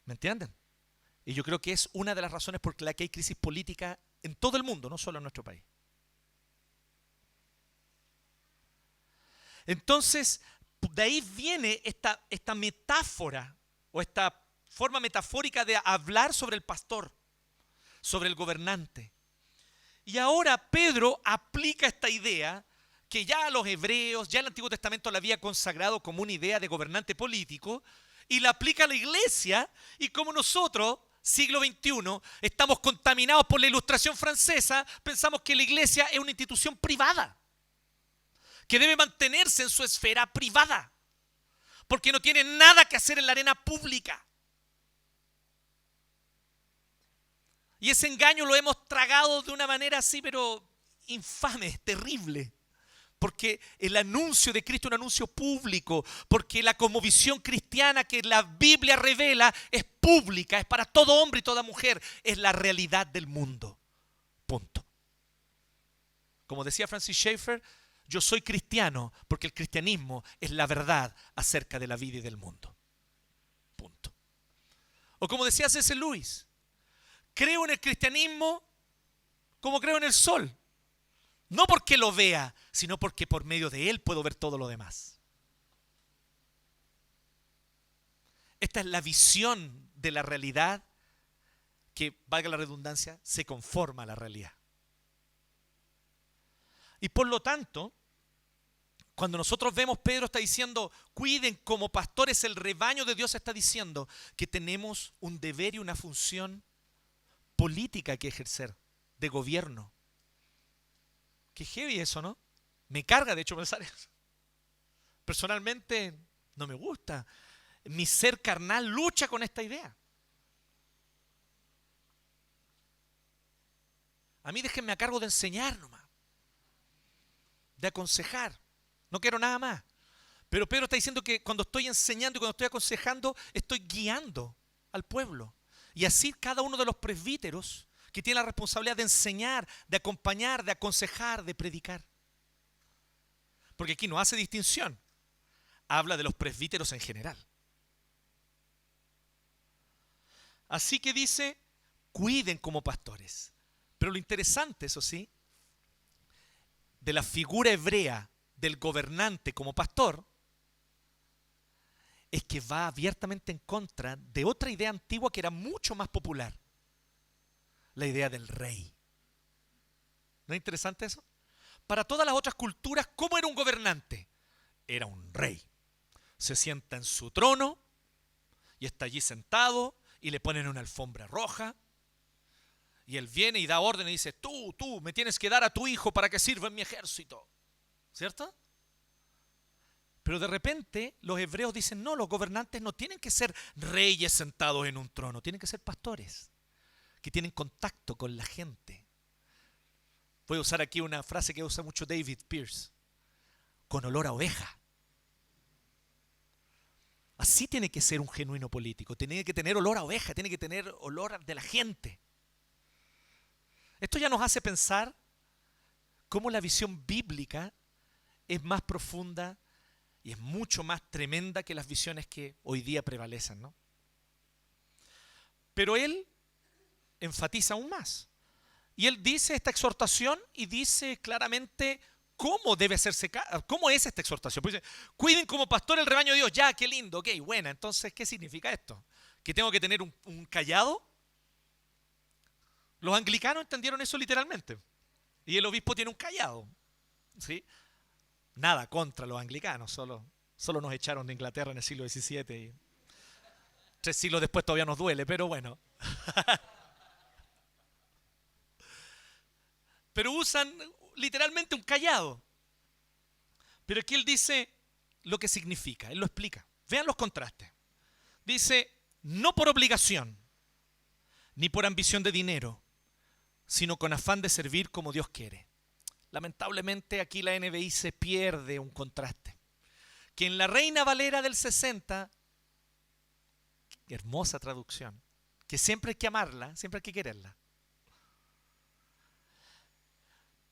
¿Me entienden? Y yo creo que es una de las razones por la que hay crisis política en todo el mundo, no solo en nuestro país. Entonces, de ahí viene esta metáfora o esta forma metafórica de hablar sobre el pastor, sobre el gobernante. Y ahora Pedro aplica esta idea que ya a los hebreos, ya el Antiguo Testamento la había consagrado como una idea de gobernante político, y la aplica a la iglesia, y como nosotros, siglo XXI, estamos contaminados por la Ilustración francesa, pensamos que la iglesia es una institución privada, que debe mantenerse en su esfera privada, porque no tiene nada que hacer en la arena pública. Y ese engaño lo hemos tragado de una manera así, pero infame, terrible. Porque el anuncio de Cristo es un anuncio público. Porque la cosmovisión cristiana que la Biblia revela es pública, es para todo hombre y toda mujer. Es la realidad del mundo. Punto. Como decía Francis Schaeffer, yo soy cristiano porque el cristianismo es la verdad acerca de la vida y del mundo. Punto. O como decía C.S. Lewis, creo en el cristianismo como creo en el sol. No porque lo vea, sino porque por medio de él puedo ver todo lo demás. Esta es la visión de la realidad que, valga la redundancia, se conforma a la realidad. Y por lo tanto, cuando nosotros vemos, Pedro está diciendo, cuiden como pastores el rebaño de Dios, está diciendo que tenemos un deber y una función política que ejercer, de gobierno. Qué heavy eso, ¿no? Me carga, de hecho, pensar eso. Personalmente, no me gusta. Mi ser carnal lucha con esta idea. A mí déjenme a cargo de enseñar nomás, de aconsejar. No quiero nada más. Pero Pedro está diciendo que cuando estoy enseñando y cuando estoy aconsejando, estoy guiando al pueblo. Y así cada uno de los presbíteros que tiene la responsabilidad de enseñar, de acompañar, de aconsejar, de predicar. Porque aquí no hace distinción. Habla de los presbíteros en general. Así que dice, cuiden como pastores. Pero lo interesante, eso sí, de la figura hebrea del gobernante como pastor, es que va abiertamente en contra de otra idea antigua que era mucho más popular. La idea del rey. ¿No es interesante eso? Para todas las otras culturas, ¿cómo era un gobernante? Era un rey. Se sienta en su trono y está allí sentado y le ponen una alfombra roja y él viene y da orden y dice, tú, me tienes que dar a tu hijo para que sirva en mi ejército. ¿Cierto? Pero de repente los hebreos dicen, no, los gobernantes no tienen que ser reyes sentados en un trono, tienen que ser pastores que tienen contacto con la gente. Voy a usar aquí una frase que usa mucho David Pierce, con olor a oveja. Así tiene que ser un genuino político, tiene que tener olor a oveja, tiene que tener olor de la gente. Esto ya nos hace pensar cómo la visión bíblica es más profunda y es mucho más tremenda que las visiones que hoy día prevalecen, ¿no? Pero él enfatiza aún más. Y él dice esta exhortación y dice claramente cómo debe hacerse, cómo es esta exhortación. Pues dice, cuiden como pastor el rebaño de Dios. Ya, qué lindo, ok, buena. Entonces, ¿qué significa esto? ¿Que tengo que tener un cayado? Los anglicanos entendieron eso literalmente. Y el obispo tiene un cayado. ¿Sí? Nada contra los anglicanos, solo nos echaron de Inglaterra en el siglo XVII y 3 siglos después todavía nos duele, pero bueno. Pero usan literalmente un cayado. Pero aquí él dice lo que significa, él lo explica. Vean los contrastes. Dice, no por obligación, ni por ambición de dinero, sino con afán de servir como Dios quiere. Lamentablemente aquí la NBI se pierde un contraste. Que en la Reina Valera del 60, hermosa traducción, que siempre hay que amarla, siempre hay que quererla.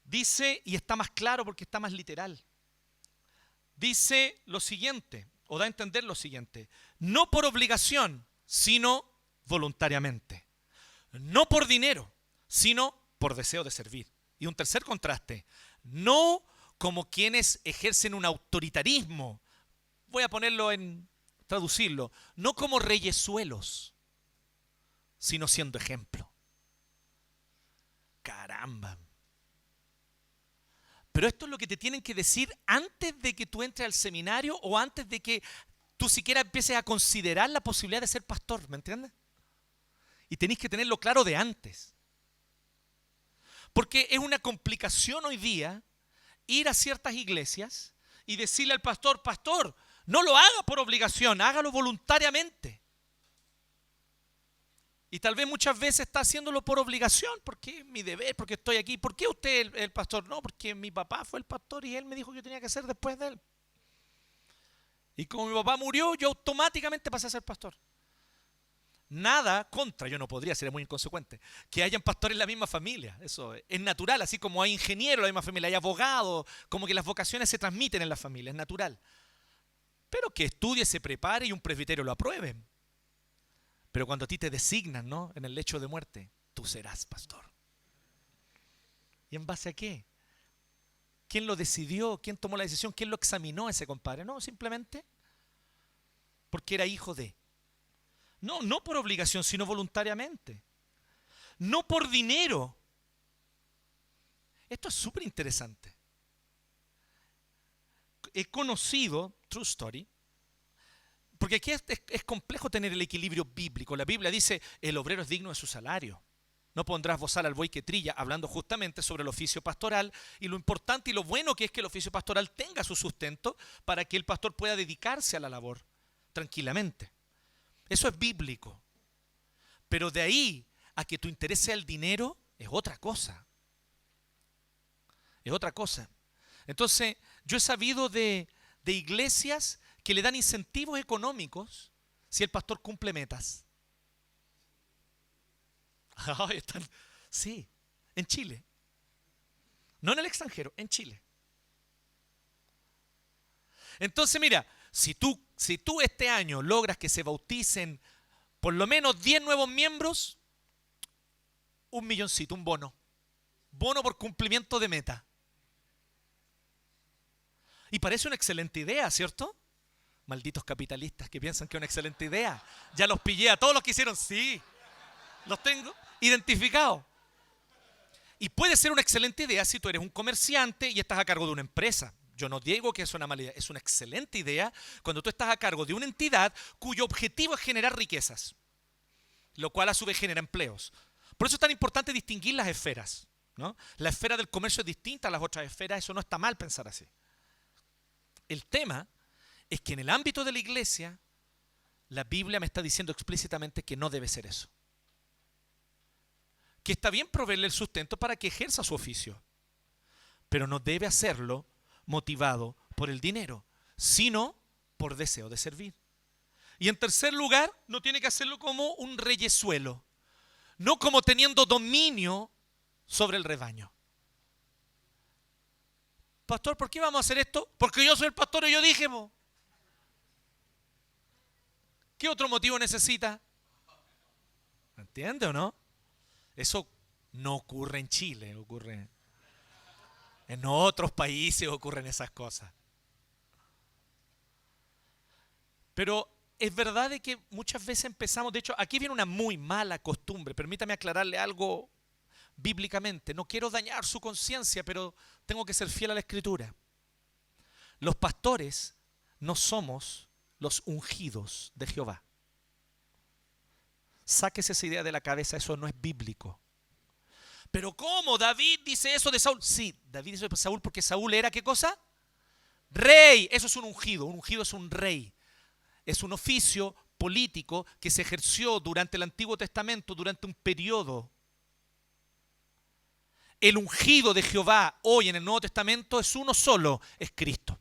Dice, y está más claro porque está más literal, dice lo siguiente, o da a entender lo siguiente, no por obligación, sino voluntariamente. No por dinero, sino por deseo de servir. Y un tercer contraste, no como quienes ejercen un autoritarismo, voy a traducirlo, no como reyesuelos, sino siendo ejemplo. Caramba. Pero esto es lo que te tienen que decir antes de que tú entres al seminario o antes de que tú siquiera empieces a considerar la posibilidad de ser pastor, ¿me entiendes? Y tenés que tenerlo claro de antes. Porque es una complicación hoy día ir a ciertas iglesias y decirle al pastor, pastor, no lo haga por obligación, hágalo voluntariamente. Y tal vez muchas veces está haciéndolo por obligación, porque es mi deber, porque estoy aquí. ¿Por qué usted el pastor? No, porque mi papá fue el pastor y él me dijo que yo tenía que hacer después de él. Y como mi papá murió, yo automáticamente pasé a ser pastor. Nada contra, yo no podría, sería muy inconsecuente, que hayan pastores en la misma familia. Eso es natural, así como hay ingenieros en la misma familia, hay abogados, como que las vocaciones se transmiten en la familia, es natural. Pero que estudie, se prepare y un presbiterio lo apruebe. Pero cuando a ti te designan, ¿no?, en el lecho de muerte, tú serás pastor. ¿Y en base a qué? ¿Quién lo decidió? ¿Quién tomó la decisión? ¿Quién lo examinó a ese compadre? No, simplemente porque era hijo de. No, no por obligación, sino voluntariamente. No por dinero. Esto es súper interesante. He conocido, true story, porque aquí es complejo tener el equilibrio bíblico. La Biblia dice, el obrero es digno de su salario. No pondrás bozal al buey que trilla, hablando justamente sobre el oficio pastoral y lo importante y lo bueno que es que el oficio pastoral tenga su sustento para que el pastor pueda dedicarse a la labor tranquilamente. Eso es bíblico. Pero de ahí a que tu interés sea el dinero, es otra cosa. Es otra cosa. Entonces, yo he sabido de iglesias que le dan incentivos económicos si el pastor cumple metas. Sí, en Chile. No en el extranjero, en Chile. Entonces, mira, si tú este año logras que se bauticen por lo menos 10 nuevos miembros, 1.000.000, un bono. Bono por cumplimiento de meta. Y parece una excelente idea, ¿cierto? Malditos capitalistas que piensan que es una excelente idea. Ya los pillé a todos los que hicieron, sí. Los tengo identificados. Y puede ser una excelente idea si tú eres un comerciante y estás a cargo de una empresa. Yo no digo que es una mala idea, es una excelente idea cuando tú estás a cargo de una entidad cuyo objetivo es generar riquezas, lo cual a su vez genera empleos. Por eso es tan importante distinguir las esferas, ¿no? La esfera del comercio es distinta a las otras esferas, eso no está mal pensar así. El tema es que en el ámbito de la iglesia, la Biblia me está diciendo explícitamente que no debe ser eso. Que está bien proveerle el sustento para que ejerza su oficio, pero no debe hacerlo motivado por el dinero, sino por deseo de servir. Y en tercer lugar, no tiene que hacerlo como un reyesuelo, no como teniendo dominio sobre el rebaño. Pastor, ¿por qué vamos a hacer esto? Porque yo soy el pastor y yo dije, po. ¿Qué otro motivo necesita? ¿Entiende o no? Eso no ocurre en Chile, ocurre en otros países, ocurren esas cosas. Pero es verdad de que muchas veces empezamos, de hecho, aquí viene una muy mala costumbre, permítame aclararle algo bíblicamente, no quiero dañar su conciencia, pero tengo que ser fiel a la Escritura. Los pastores no somos los ungidos de Jehová. Sáquese esa idea de la cabeza, eso no es bíblico. Pero ¿cómo? ¿David dice eso de Saúl? Sí, David dice eso de Saúl porque Saúl era, ¿qué cosa? Rey. Eso es un ungido es un rey. Es un oficio político que se ejerció durante el Antiguo Testamento, durante un periodo. El ungido de Jehová hoy en el Nuevo Testamento es uno solo, es Cristo.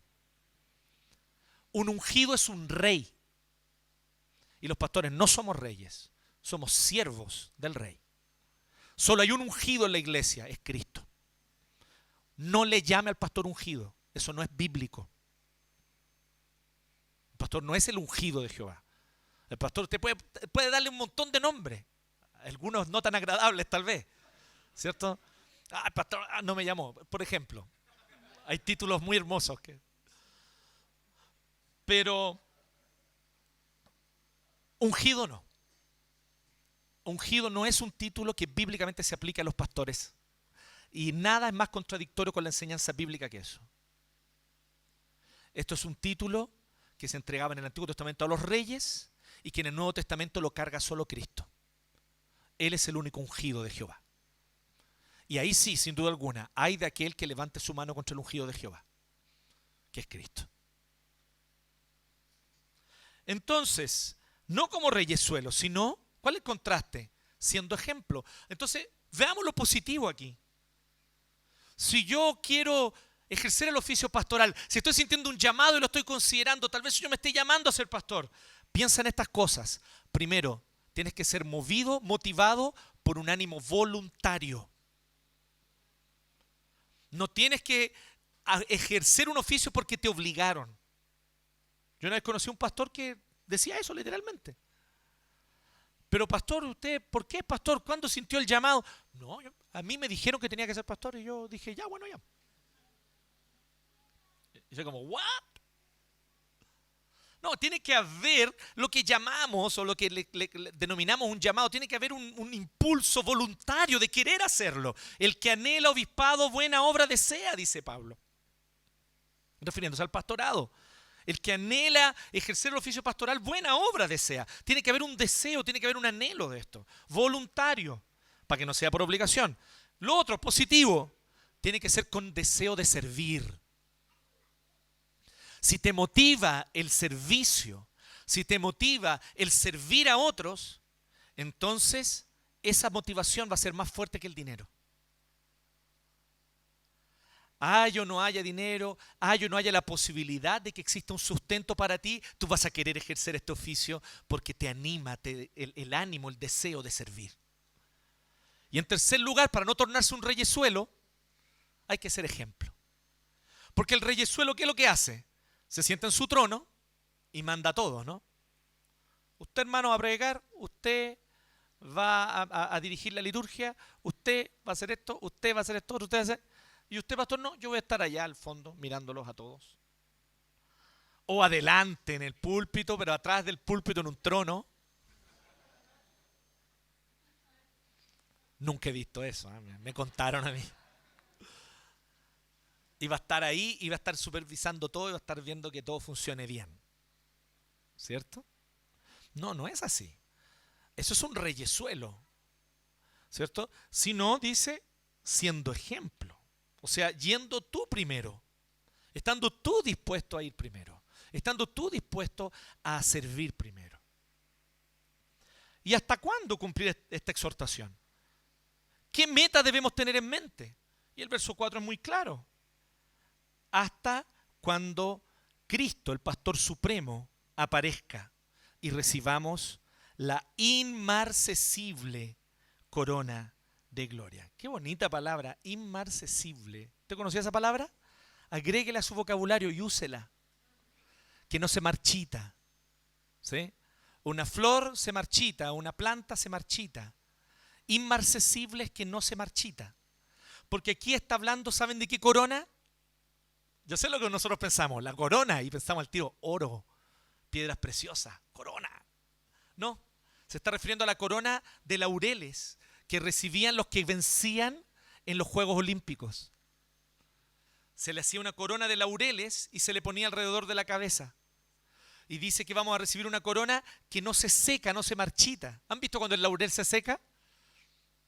Un ungido es un rey. Y los pastores no somos reyes, somos siervos del rey. Solo hay un ungido en la iglesia, es Cristo. No le llame al pastor ungido, eso no es bíblico. El pastor no es el ungido de Jehová. El pastor usted puede darle un montón de nombres, algunos no tan agradables tal vez, ¿cierto? El pastor no me llamó, por ejemplo. Hay títulos muy hermosos. Pero ungido no. Ungido no es un título que bíblicamente se aplica a los pastores. Y nada es más contradictorio con la enseñanza bíblica que eso. Esto es un título que se entregaba en el Antiguo Testamento a los reyes y que en el Nuevo Testamento lo carga solo Cristo. Él es el único ungido de Jehová. Y ahí sí, sin duda alguna, hay de aquel que levante su mano contra el ungido de Jehová, que es Cristo. Entonces, no como reyesuelo, sino, ¿cuál es el contraste? Siendo ejemplo. Entonces, veamos lo positivo aquí. Si yo quiero ejercer el oficio pastoral, si estoy sintiendo un llamado y lo estoy considerando, tal vez yo me esté llamando a ser pastor, piensa en estas cosas. Primero, tienes que ser movido, motivado por un ánimo voluntario. No tienes que ejercer un oficio porque te obligaron. Yo una vez conocí a un pastor que decía eso literalmente. Pero pastor, ¿usted por qué pastor? ¿Cuándo sintió el llamado? No, a mí me dijeron que tenía que ser pastor y yo dije, ya, bueno, ya. Y yo como, ¿what? No, tiene que haber lo que llamamos o lo que le denominamos un llamado. Tiene que haber un impulso voluntario de querer hacerlo. El que anhela obispado, buena obra desea, dice Pablo. Refiriéndose al pastorado. El que anhela ejercer el oficio pastoral, buena obra desea. Tiene que haber un deseo, tiene que haber un anhelo de esto. Voluntario, para que no sea por obligación. Lo otro, positivo, tiene que ser con deseo de servir. Si te motiva el servicio, si te motiva el servir a otros, entonces esa motivación va a ser más fuerte que el dinero. Haya o no haya dinero, haya o no haya la posibilidad de que exista un sustento para ti, tú vas a querer ejercer este oficio porque te anima el ánimo, el deseo de servir. Y en tercer lugar, para no tornarse un reyesuelo, hay que ser ejemplo. Porque el reyesuelo, ¿qué es lo que hace? Se sienta en su trono y manda a todos, ¿no? Usted, hermano, va a predicar, usted va a dirigir la liturgia, usted va a hacer esto, usted va a hacer esto, usted va a hacer... Y usted, pastor, no, yo voy a estar allá al fondo mirándolos a todos. O adelante en el púlpito, pero atrás del púlpito en un trono. Nunca he visto eso, ¿eh? Me contaron a mí. Y va a estar ahí y va a estar supervisando todo y va a estar viendo que todo funcione bien. ¿Cierto? No, no es así. Eso es un reyesuelo. ¿Cierto? Si no, dice, siendo ejemplo. O sea, yendo tú primero. Estando tú dispuesto a ir primero. Estando tú dispuesto a servir primero. ¿Y hasta cuándo cumplir esta exhortación? ¿Qué meta debemos tener en mente? Y el verso 4 es muy claro. Hasta cuando Cristo, el pastor supremo, aparezca y recibamos la inmarcesible corona de gloria. Qué bonita palabra, inmarcesible. ¿Te conocía esa palabra? Agréguela a su vocabulario y úsela. Que no se marchita. ¿Sí? Una flor se marchita, una planta se marchita. Inmarcesible es que no se marchita. Porque aquí está hablando, ¿saben de qué corona? Yo sé lo que nosotros pensamos, la corona, y pensamos al tiro, oro, piedras preciosas, corona. No, se está refiriendo a la corona de laureles que recibían los que vencían en los Juegos Olímpicos. Se le hacía una corona de laureles y se le ponía alrededor de la cabeza. Y dice que vamos a recibir una corona que no se seca, no se marchita. ¿Han visto cuando el laurel se seca?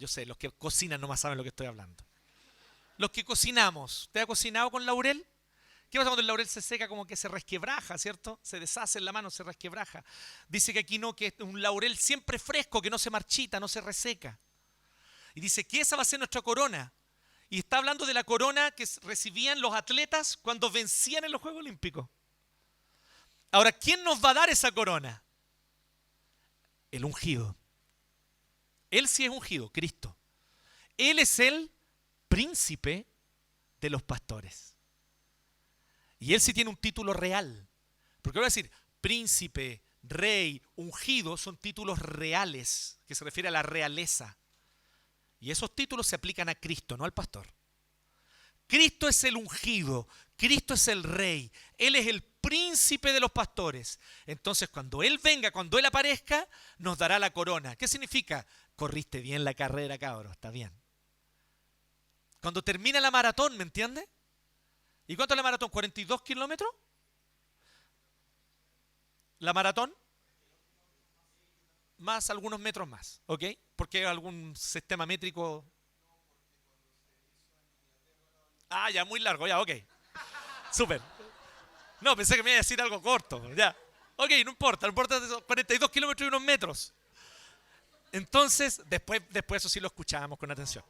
Yo sé, los que cocinan nomás saben lo que estoy hablando. Los que cocinamos, ¿te ha cocinado con laurel? ¿Qué pasa cuando el laurel se seca? Como que se resquebraja, ¿cierto? Se deshace en la mano, se resquebraja. Dice que aquí no, que es un laurel siempre fresco, que no se marchita, no se reseca. Y dice que esa va a ser nuestra corona. Y está hablando de la corona que recibían los atletas cuando vencían en los Juegos Olímpicos. Ahora, ¿quién nos va a dar esa corona? El ungido. Él sí es ungido, Cristo. Él es el príncipe de los pastores. Y él sí tiene un título real. Porque voy a decir, príncipe, rey, ungido, son títulos reales, que se refiere a la realeza. Y esos títulos se aplican a Cristo, no al pastor. Cristo es el ungido, Cristo es el rey, Él es el príncipe de los pastores. Entonces, cuando Él venga, cuando Él aparezca, nos dará la corona. ¿Qué significa? Corriste bien la carrera, cabro, está bien. Cuando termina la maratón, ¿me entiende? ¿Y cuánto es la maratón? ¿42 kilómetros? ¿La maratón? Más algunos metros más, ¿ok? Porque hay algún sistema métrico. Ah, ya, muy largo, ya, ok. Súper. No, pensé que me iba a decir algo corto, ya. Ok, no importa 42 kilómetros y unos metros. Entonces, después eso sí lo escuchábamos con atención.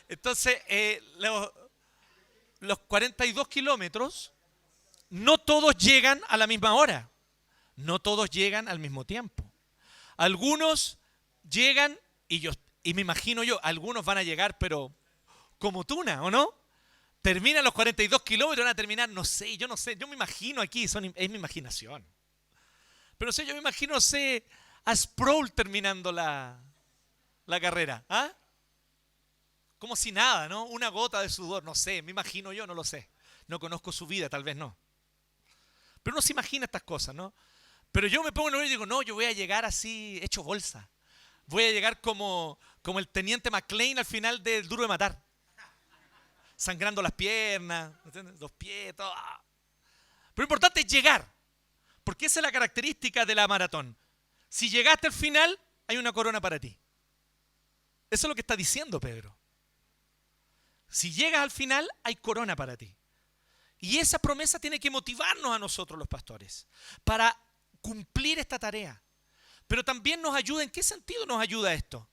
Entonces, los 42 kilómetros, no todos llegan a la misma hora. No todos llegan al mismo tiempo. Algunos llegan, y me imagino yo, algunos van a llegar, pero como tuna, ¿o no? Terminan los 42 kilómetros, van a terminar, no sé, yo me imagino aquí, es mi imaginación. Pero no sé, yo me imagino, no sé, a Sproul terminando la carrera, ¿ah? Como si nada, ¿no? Una gota de sudor, no sé, me imagino yo, no lo sé. No conozco su vida, tal vez no. Pero uno se imagina estas cosas, ¿no? Pero yo me pongo en el y digo, no, yo voy a llegar así, hecho bolsa. Voy a llegar como el teniente McClane al final del Duro de Matar. Sangrando las piernas, ¿entiendes? Los pies, todo. Pero lo importante es llegar. Porque esa es la característica de la maratón. Si llegaste al final, hay una corona para ti. Eso es lo que está diciendo Pedro. Si llegas al final, hay corona para ti. Y esa promesa tiene que motivarnos a nosotros los pastores para cumplir esta tarea. Pero también nos ayuda. ¿En qué sentido nos ayuda esto?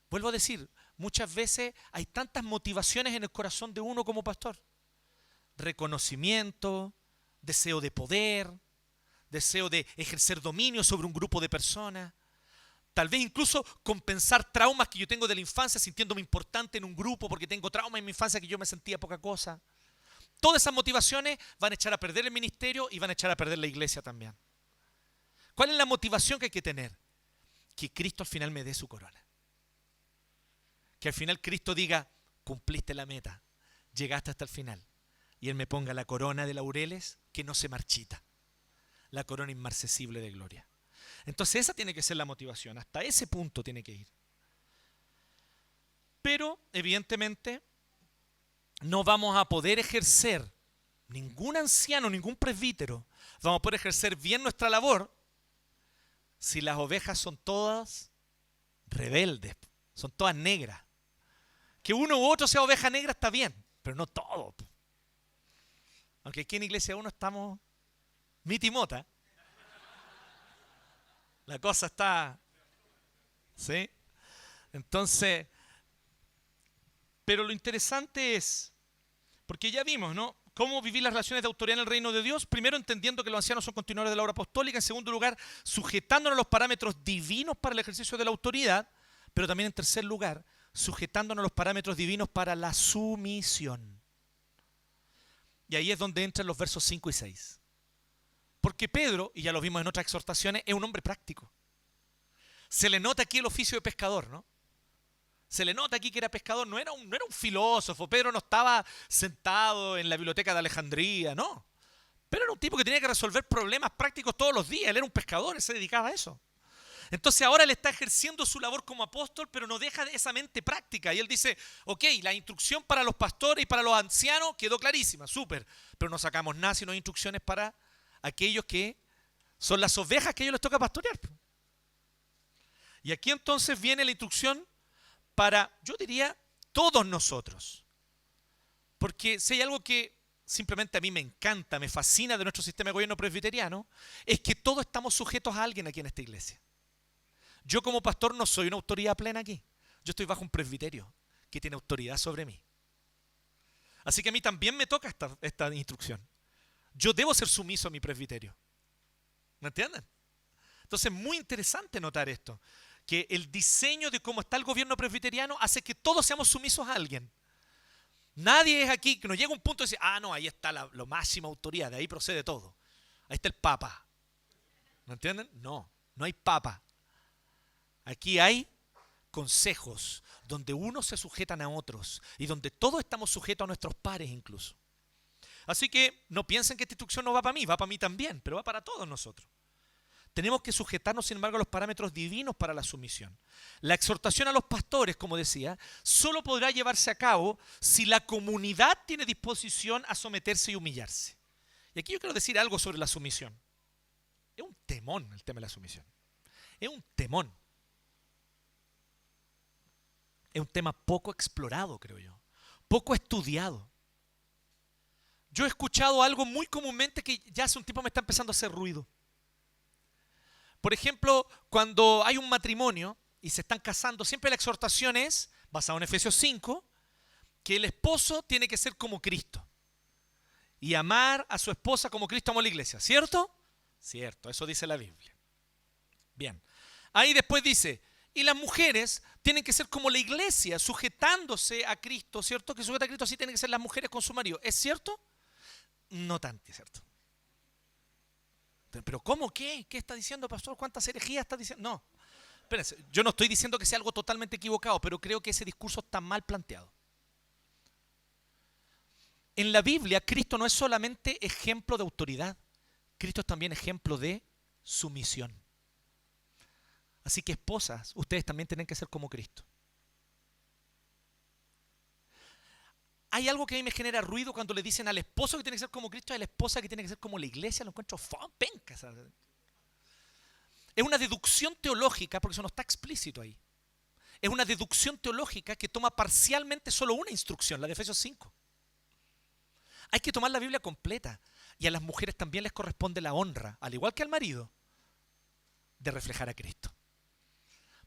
Vuelvo a decir, muchas veces hay tantas motivaciones en el corazón de uno como pastor. Reconocimiento, deseo de poder, deseo de ejercer dominio sobre un grupo de personas. Tal vez incluso compensar traumas que yo tengo de la infancia sintiéndome importante en un grupo porque tengo traumas en mi infancia que yo me sentía poca cosa. Todas esas motivaciones van a echar a perder el ministerio y van a echar a perder la iglesia también. ¿Cuál es la motivación que hay que tener? Que Cristo al final me dé su corona. Que al final Cristo diga, cumpliste la meta, llegaste hasta el final. Y Él me ponga la corona de laureles que no se marchita. La corona inmarcesible de gloria. Entonces esa tiene que ser la motivación. Hasta ese punto tiene que ir. Pero evidentemente no vamos a poder ejercer, ningún anciano, ningún presbítero, vamos a poder ejercer bien nuestra labor si las ovejas son todas rebeldes, son todas negras. Que uno u otro sea oveja negra está bien, pero no todo. Aunque aquí en Iglesia 1 estamos mitimota. La cosa está, ¿sí? Entonces, pero lo interesante es, porque ya vimos, ¿no? Cómo vivir las relaciones de autoridad en el reino de Dios. Primero, entendiendo que los ancianos son continuadores de la obra apostólica. En segundo lugar, sujetándonos a los parámetros divinos para el ejercicio de la autoridad. Pero también, en tercer lugar, sujetándonos a los parámetros divinos para la sumisión. Y ahí es donde entran los versos 5 y 6. Porque Pedro, y ya lo vimos en otras exhortaciones, es un hombre práctico. Se le nota aquí el oficio de pescador, ¿no? Se le nota aquí que era pescador, no era un filósofo. Pedro no estaba sentado en la biblioteca de Alejandría, no. Pero era un tipo que tenía que resolver problemas prácticos todos los días. Él era un pescador, él se dedicaba a eso. Entonces ahora él está ejerciendo su labor como apóstol, pero no deja esa mente práctica. Y él dice, ok, la instrucción para los pastores y para los ancianos quedó clarísima, súper. Pero no sacamos nada sino instrucciones para aquellos que son las ovejas que a ellos les toca pastorear. Y aquí entonces viene la instrucción para, yo diría, todos nosotros. Porque si hay algo que simplemente a mí me encanta, me fascina de nuestro sistema de gobierno presbiteriano, es que todos estamos sujetos a alguien aquí en esta iglesia. Yo como pastor no soy una autoridad plena aquí. Yo estoy bajo un presbiterio que tiene autoridad sobre mí. Así que a mí también me toca esta instrucción. Yo debo ser sumiso a mi presbiterio. ¿Me entienden? Entonces es muy interesante notar esto. Que el diseño de cómo está el gobierno presbiteriano hace que todos seamos sumisos a alguien. Nadie es aquí que nos llega a un punto de decir, no, ahí está la máxima autoridad, de ahí procede todo. Ahí está el papa. ¿Me entienden? No, no hay papa. Aquí hay consejos donde unos se sujetan a otros y donde todos estamos sujetos a nuestros pares incluso. Así que no piensen que esta instrucción no va para mí también, pero va para todos nosotros. Tenemos que sujetarnos, sin embargo, a los parámetros divinos para la sumisión. La exhortación a los pastores, como decía, solo podrá llevarse a cabo si la comunidad tiene disposición a someterse y humillarse. Y aquí yo quiero decir algo sobre la sumisión. Es un temón el tema de la sumisión. Es un temón. Es un tema poco explorado, creo yo. Poco estudiado. Yo he escuchado algo muy comúnmente que ya hace un tiempo me está empezando a hacer ruido. Por ejemplo, cuando hay un matrimonio y se están casando, siempre la exhortación es, basada en Efesios 5, que el esposo tiene que ser como Cristo y amar a su esposa como Cristo amó a la iglesia. ¿Cierto? Cierto, eso dice la Biblia. Bien. Ahí después dice, y las mujeres tienen que ser como la iglesia, sujetándose a Cristo, ¿cierto? Que sujeta a Cristo, así tienen que ser las mujeres con su marido. ¿Es cierto? No tanto, ¿cierto? ¿Pero cómo? ¿Qué? ¿Qué está diciendo, pastor? ¿Cuántas herejías está diciendo? No, espérense, yo no estoy diciendo que sea algo totalmente equivocado, pero creo que ese discurso está mal planteado. En la Biblia, Cristo no es solamente ejemplo de autoridad. Cristo es también ejemplo de sumisión. Así que esposas, ustedes también tienen que ser como Cristo. Hay algo que a mí me genera ruido cuando le dicen al esposo que tiene que ser como Cristo y a la esposa que tiene que ser como la iglesia. Lo encuentro penca. ¿Sabes? Es una deducción teológica, porque eso no está explícito ahí. Es una deducción teológica que toma parcialmente solo una instrucción, la de Efesios 5. Hay que tomar la Biblia completa. Y a las mujeres también les corresponde la honra, al igual que al marido, de reflejar a Cristo.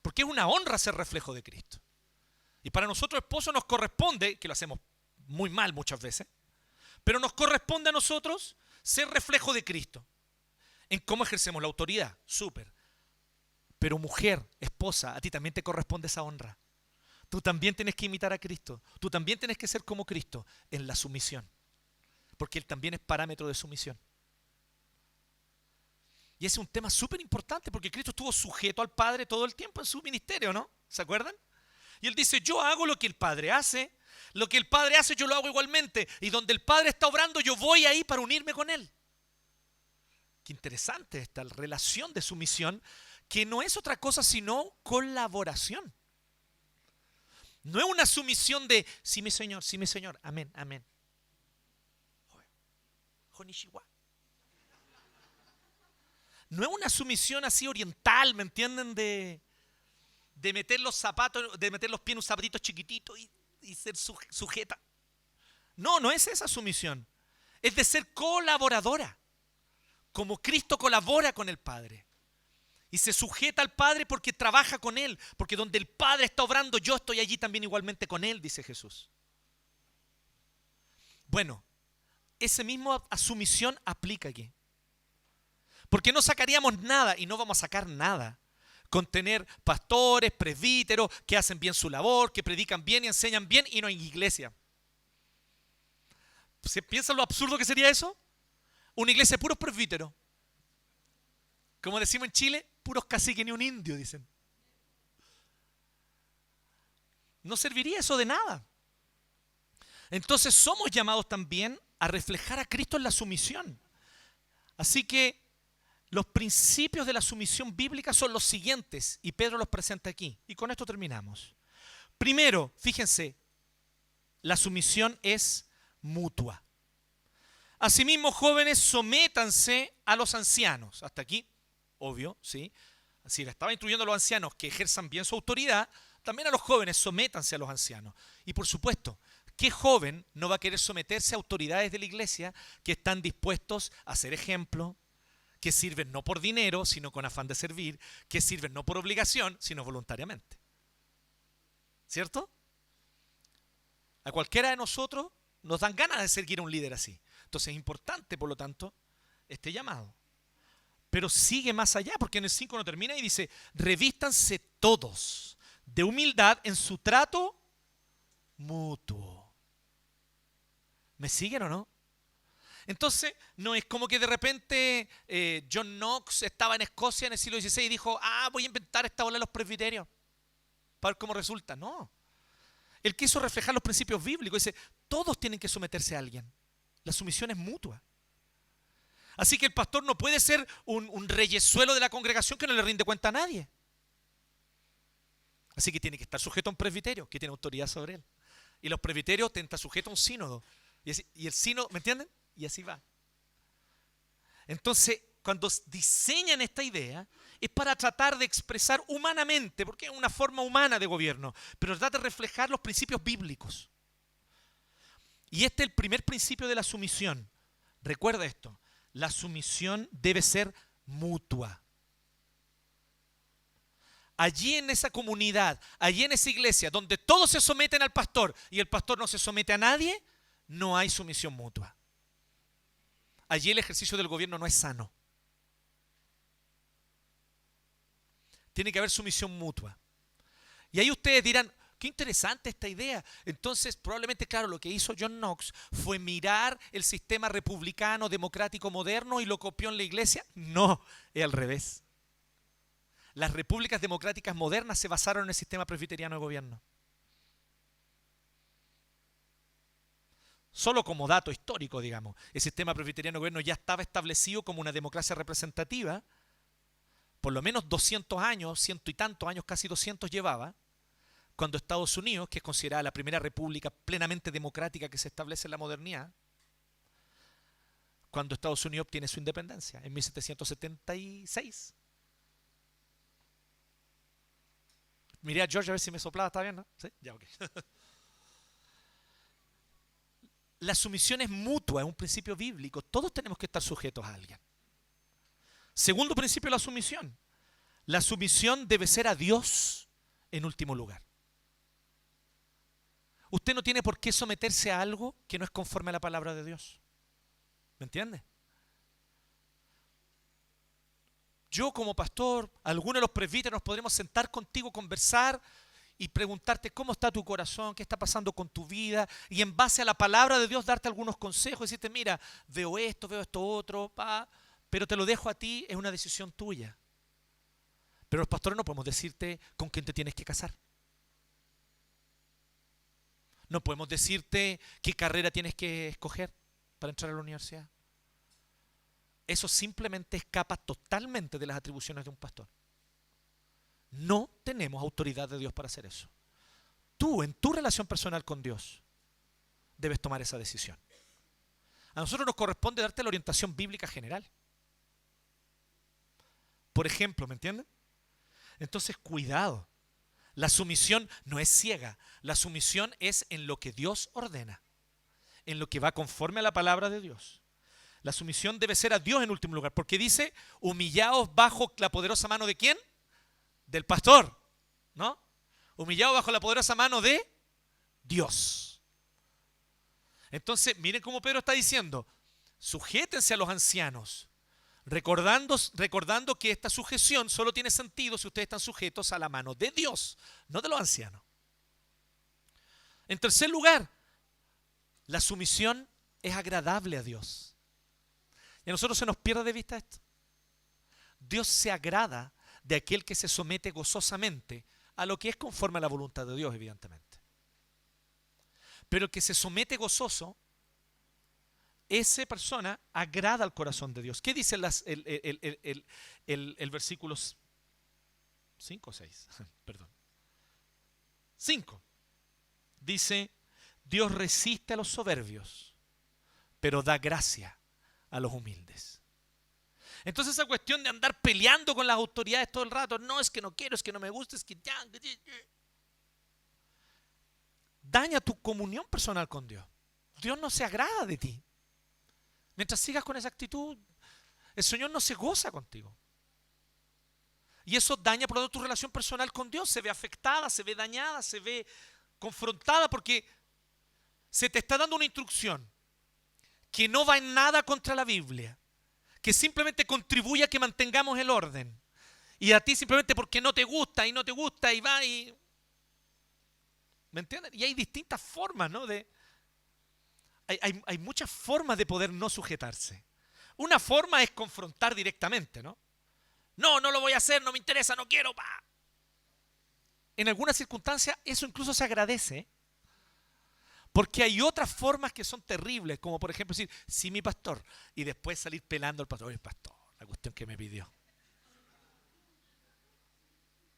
Porque es una honra ser reflejo de Cristo. Y para nosotros esposos nos corresponde, que lo hacemos muy mal muchas veces, pero nos corresponde a nosotros ser reflejo de Cristo. En cómo ejercemos la autoridad, súper. Pero mujer, esposa, a ti también te corresponde esa honra. Tú también tienes que imitar a Cristo. Tú también tienes que ser como Cristo en la sumisión. Porque Él también es parámetro de sumisión. Y ese es un tema súper importante porque Cristo estuvo sujeto al Padre todo el tiempo en su ministerio, ¿no? ¿Se acuerdan? Y Él dice, yo hago lo que el Padre hace. Lo que el Padre hace yo lo hago igualmente. Y donde el Padre está obrando yo voy ahí para unirme con Él. Qué interesante esta relación de sumisión que no es otra cosa sino colaboración. No es una sumisión de, sí mi Señor, amén, amén. Honishiwa. No es una sumisión así oriental, ¿me entienden? De meter los zapatos, de meter los pies en un zapatito chiquitito y ser sujeta. No, no es esa sumisión. Es de ser colaboradora. Como Cristo colabora con el Padre. Y se sujeta al Padre porque trabaja con Él. Porque donde el Padre está obrando, yo estoy allí también igualmente con Él, dice Jesús. Bueno, esa misma sumisión aplica aquí. Porque no sacaríamos nada y no vamos a sacar nada con tener pastores, presbíteros que hacen bien su labor, que predican bien y enseñan bien y no hay iglesia. ¿Se piensan lo absurdo que sería eso? Una iglesia de puros presbíteros. Como decimos en Chile, puros caciques ni un indio, dicen. No serviría eso de nada. Entonces somos llamados también a reflejar a Cristo en la sumisión. Así que los principios de la sumisión bíblica son los siguientes y Pedro los presenta aquí. Y con esto terminamos. Primero, fíjense, la sumisión es mutua. Asimismo, jóvenes, sométanse a los ancianos. Hasta aquí, obvio, ¿sí? Si le estaba instruyendo a los ancianos que ejerzan bien su autoridad, también a los jóvenes, sométanse a los ancianos. Y por supuesto, ¿qué joven no va a querer someterse a autoridades de la iglesia que están dispuestos a ser ejemplo, que sirven no por dinero, sino con afán de servir, que sirven no por obligación, sino voluntariamente? ¿Cierto? A cualquiera de nosotros nos dan ganas de seguir a un líder así. Entonces es importante, por lo tanto, este llamado. Pero sigue más allá, porque en el 5 no termina y dice, revístanse todos de humildad en su trato mutuo. ¿Me siguen o no? Entonces, no es como que de repente John Knox estaba en Escocia en el siglo XVI y dijo, voy a inventar esta ola de los presbiterios para ver cómo resulta. No. Él quiso reflejar los principios bíblicos. Dice, todos tienen que someterse a alguien. La sumisión es mutua. Así que el pastor no puede ser un reyesuelo de la congregación que no le rinde cuenta a nadie. Así que tiene que estar sujeto a un presbiterio que tiene autoridad sobre él. Y los presbiterios están sujetos a un sínodo. Y el sínodo, ¿me entienden? Y así va. Entonces, cuando diseñan esta idea, es para tratar de expresar humanamente, porque es una forma humana de gobierno, pero trata de reflejar los principios bíblicos. Y este es el primer principio de la sumisión. Recuerda esto, la sumisión debe ser mutua. Allí en esa comunidad, allí en esa iglesia, donde todos se someten al pastor y el pastor no se somete a nadie, no hay sumisión mutua. Allí el ejercicio del gobierno no es sano. Tiene que haber sumisión mutua. Y ahí ustedes dirán, qué interesante esta idea. Entonces, probablemente, claro, lo que hizo John Knox fue mirar el sistema republicano, democrático, moderno y lo copió en la iglesia. No, es al revés. Las repúblicas democráticas modernas se basaron en el sistema presbiteriano de gobierno. Solo como dato histórico, digamos, el sistema presbiteriano de gobierno ya estaba establecido como una democracia representativa, por lo menos 200 años, ciento y tantos años, casi 200 llevaba, cuando Estados Unidos, que es considerada la primera república plenamente democrática que se establece en la modernidad, cuando Estados Unidos obtiene su independencia, en 1776. Miré a George a ver si me soplaba, ¿está bien, no? ¿Sí? Ya, ok. La sumisión es mutua, es un principio bíblico. Todos tenemos que estar sujetos a alguien. Segundo principio de la sumisión. La sumisión debe ser a Dios en último lugar. Usted no tiene por qué someterse a algo que no es conforme a la palabra de Dios. ¿Me entiende? Yo como pastor, algunos de los presbíteros nos podremos sentar contigo, conversar y preguntarte cómo está tu corazón, qué está pasando con tu vida, y en base a la palabra de Dios darte algunos consejos, y decirte, mira, veo esto otro, pero te lo dejo a ti, es una decisión tuya. Pero los pastores no podemos decirte con quién te tienes que casar. No podemos decirte qué carrera tienes que escoger para entrar a la universidad. Eso simplemente escapa totalmente de las atribuciones de un pastor. No tenemos autoridad de Dios para hacer eso. Tú, en tu relación personal con Dios, debes tomar esa decisión. A nosotros nos corresponde darte la orientación bíblica general. Por ejemplo, ¿me entienden? Entonces, cuidado. La sumisión no es ciega. La sumisión es en lo que Dios ordena, en lo que va conforme a la palabra de Dios. La sumisión debe ser a Dios en último lugar, porque dice, humillaos bajo la poderosa mano ¿de quién? Del pastor, ¿no? Humillaos bajo la poderosa mano de Dios. Entonces, miren cómo Pedro está diciendo, sujétense a los ancianos, recordando que esta sujeción solo tiene sentido si ustedes están sujetos a la mano de Dios, no de los ancianos. En tercer lugar, la sumisión es agradable a Dios. Y a nosotros se nos pierde de vista esto. Dios se agrada de aquel que se somete gozosamente a lo que es conforme a la voluntad de Dios, evidentemente. Pero el que se somete gozoso, esa persona agrada al corazón de Dios. ¿Qué dice el versículo 5 o 6? Perdón. 5. Dice, Dios resiste a los soberbios, pero da gracia a los humildes. Entonces esa cuestión de andar peleando con las autoridades todo el rato, no, es que no quiero, es que no me gusta, es que ya, daña tu comunión personal con Dios. Dios no se agrada de ti. Mientras sigas con esa actitud, el Señor no se goza contigo. Y eso daña, por lo tanto, tu relación personal con Dios. Se ve afectada, se ve dañada, se ve confrontada porque se te está dando una instrucción que no va en nada contra la Biblia, que simplemente contribuye a que mantengamos el orden. Y a ti simplemente porque no te gusta y va y... ¿Me entienden? Y hay distintas formas, ¿no? Hay muchas formas de poder no sujetarse. Una forma es confrontar directamente, ¿no? No lo voy a hacer, no me interesa, no quiero, pa. En algunas circunstancias eso incluso se agradece, porque hay otras formas que son terribles, como por ejemplo decir, sí, mi pastor, y después salir pelando al pastor, oye, pastor, la cuestión que me pidió.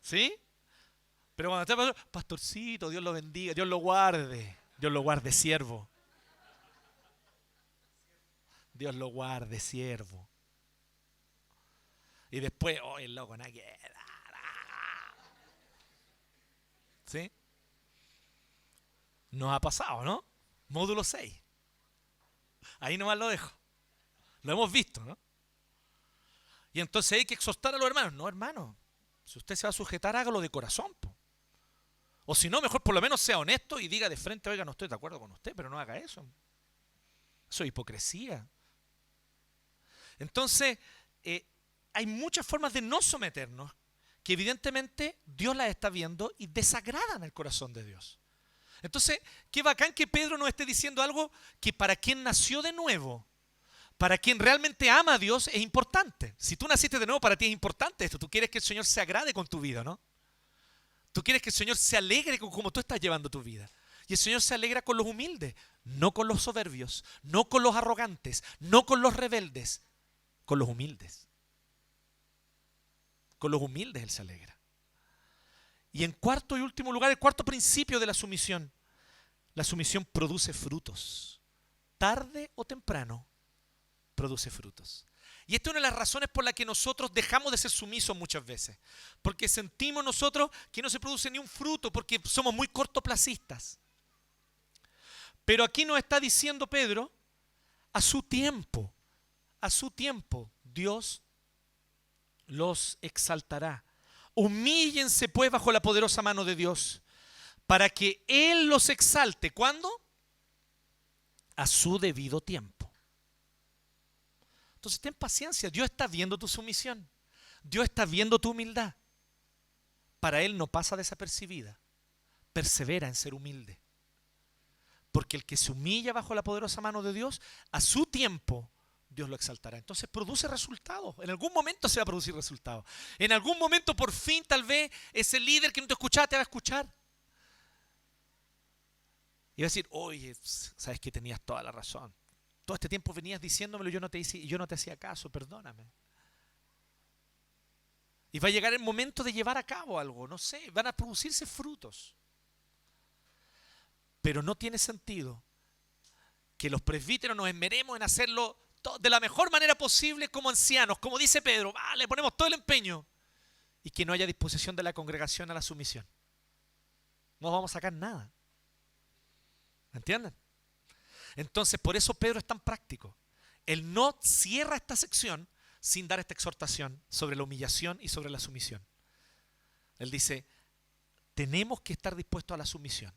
¿Sí? Pero cuando está el pastor, pastorcito, Dios lo bendiga, Dios lo guarde, siervo. Dios lo guarde, siervo. Y después, el loco, nada que... ¿Sí? Nos ha pasado, ¿no? Módulo 6. Ahí nomás lo dejo. Lo hemos visto, ¿no? Y entonces hay que exhortar a los hermanos. No, hermano. Si usted se va a sujetar, hágalo de corazón, po. O si no, mejor por lo menos sea honesto y diga de frente, oiga, no estoy de acuerdo con usted, pero no haga eso. Eso es hipocresía. Entonces, hay muchas formas de no someternos que evidentemente Dios las está viendo y desagradan al corazón de Dios. Entonces, qué bacán que Pedro nos esté diciendo algo que para quien nació de nuevo, para quien realmente ama a Dios, es importante. Si tú naciste de nuevo, para ti es importante esto. Tú quieres que el Señor se agrade con tu vida, ¿no? Tú quieres que el Señor se alegre con cómo tú estás llevando tu vida. Y el Señor se alegra con los humildes, no con los soberbios, no con los arrogantes, no con los rebeldes, con los humildes. Con los humildes Él se alegra. Y en cuarto y último lugar, el cuarto principio de la sumisión produce frutos. Tarde o temprano produce frutos. Y esta es una de las razones por las que nosotros dejamos de ser sumisos muchas veces. Porque sentimos nosotros que no se produce ni un fruto, porque somos muy cortoplacistas. Pero aquí nos está diciendo Pedro, a su tiempo, Dios los exaltará. Humíllense pues bajo la poderosa mano de Dios, para que Él los exalte. ¿Cuándo? A su debido tiempo. Entonces ten paciencia, Dios está viendo tu sumisión, Dios está viendo tu humildad. Para Él no pasa desapercibida, persevera en ser humilde. Porque el que se humilla bajo la poderosa mano de Dios, a su tiempo Dios lo exaltará. Entonces produce resultados. En algún momento se va a producir resultados. En algún momento por fin tal vez ese líder que no te escuchaba te va a escuchar. Y va a decir, oye, sabes que tenías toda la razón. Todo este tiempo venías diciéndomelo y yo no te hacía caso, perdóname. Y va a llegar el momento de llevar a cabo algo, no sé, van a producirse frutos. Pero no tiene sentido que los presbíteros nos esmeremos en hacerlo de la mejor manera posible como ancianos, como dice Pedro, le ponemos todo el empeño, y que no haya disposición de la congregación a la sumisión. No vamos a sacar nada. ¿Entienden? Entonces, por eso Pedro es tan práctico. Él no cierra esta sección sin dar esta exhortación sobre la humillación y sobre la sumisión. Él dice, tenemos que estar dispuestos a la sumisión.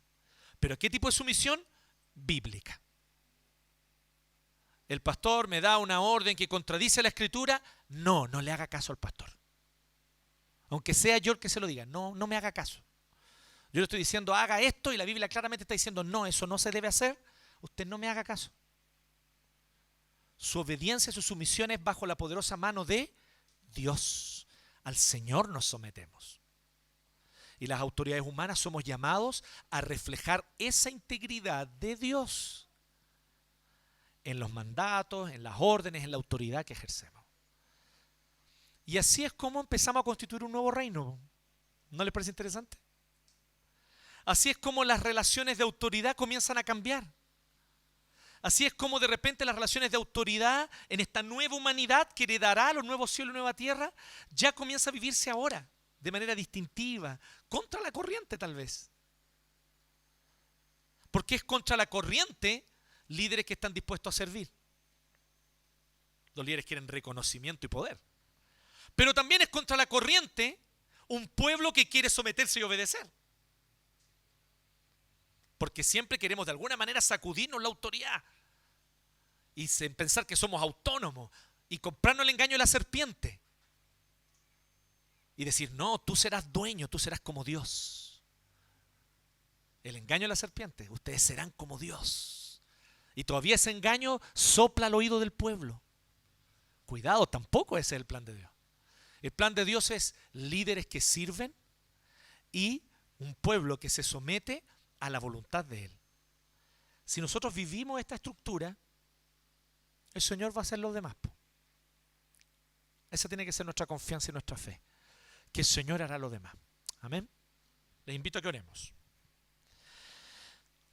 ¿Pero qué tipo de sumisión? Bíblica. El pastor me da una orden que contradice la Escritura. No le haga caso al pastor. Aunque sea yo el que se lo diga, no me haga caso. Yo le estoy diciendo, haga esto, y la Biblia claramente está diciendo, no, eso no se debe hacer. Usted no me haga caso. Su obediencia, su sumisión es bajo la poderosa mano de Dios. Al Señor nos sometemos. Y las autoridades humanas somos llamados a reflejar esa integridad de Dios en los mandatos, en las órdenes, en la autoridad que ejercemos. Y así es como empezamos a constituir un nuevo reino. ¿No les parece interesante? Así es como las relaciones de autoridad comienzan a cambiar. Así es como de repente las relaciones de autoridad en esta nueva humanidad que heredará los nuevos cielos y nueva tierra, ya comienza a vivirse ahora, de manera distintiva, contra la corriente tal vez. Porque es contra la corriente líderes que están dispuestos a servir. Los líderes quieren reconocimiento y poder. Pero también es contra la corriente un pueblo que quiere someterse y obedecer. Porque siempre queremos de alguna manera sacudirnos la autoridad y pensar que somos autónomos y comprarnos el engaño de la serpiente y decir, no, tú serás dueño, tú serás como Dios. El engaño de la serpiente, ustedes serán como Dios. Y todavía ese engaño sopla al oído del pueblo. Cuidado, tampoco ese es el plan de Dios. El plan de Dios es líderes que sirven y un pueblo que se somete a la voluntad de Él. Si nosotros vivimos esta estructura, el Señor va a hacer lo demás. Esa tiene que ser nuestra confianza y nuestra fe, que el Señor hará lo demás. Amén. Les invito a que oremos.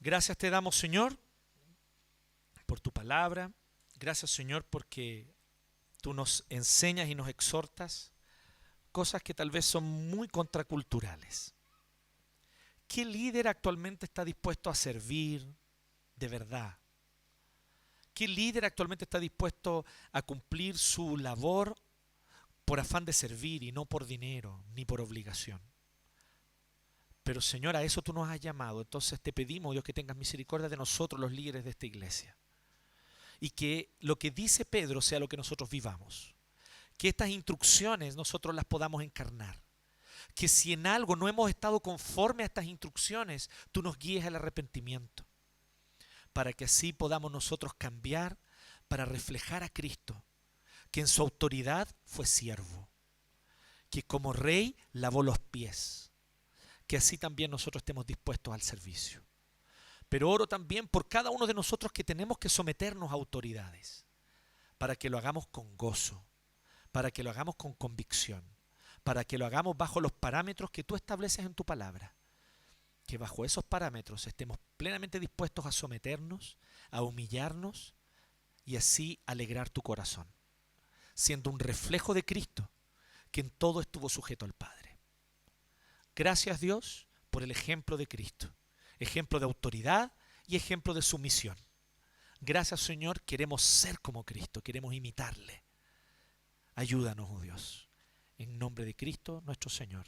Gracias te damos, Señor, por tu palabra. Gracias, Señor, porque tú nos enseñas y nos exhortas cosas que tal vez son muy contraculturales. ¿Qué líder actualmente está dispuesto a servir de verdad? ¿Qué líder actualmente está dispuesto a cumplir su labor por afán de servir y no por dinero ni por obligación? Pero Señor, a eso tú nos has llamado. Entonces te pedimos, Dios, que tengas misericordia de nosotros, los líderes de esta iglesia. Y que lo que dice Pedro sea lo que nosotros vivamos. Que estas instrucciones nosotros las podamos encarnar. Que si en algo no hemos estado conforme a estas instrucciones, tú nos guíes al arrepentimiento, para que así podamos nosotros cambiar para reflejar a Cristo, que en su autoridad fue siervo, que como rey lavó los pies, que así también nosotros estemos dispuestos al servicio. Pero oro también por cada uno de nosotros que tenemos que someternos a autoridades, para que lo hagamos con gozo, para que lo hagamos con convicción, para que lo hagamos bajo los parámetros que tú estableces en tu palabra. Que bajo esos parámetros estemos plenamente dispuestos a someternos, a humillarnos y así alegrar tu corazón, siendo un reflejo de Cristo, que en todo estuvo sujeto al Padre. Gracias, Dios, por el ejemplo de Cristo, ejemplo de autoridad y ejemplo de sumisión. Gracias, Señor, queremos ser como Cristo, queremos imitarle. Ayúdanos, oh Dios, en nombre de Cristo nuestro Señor.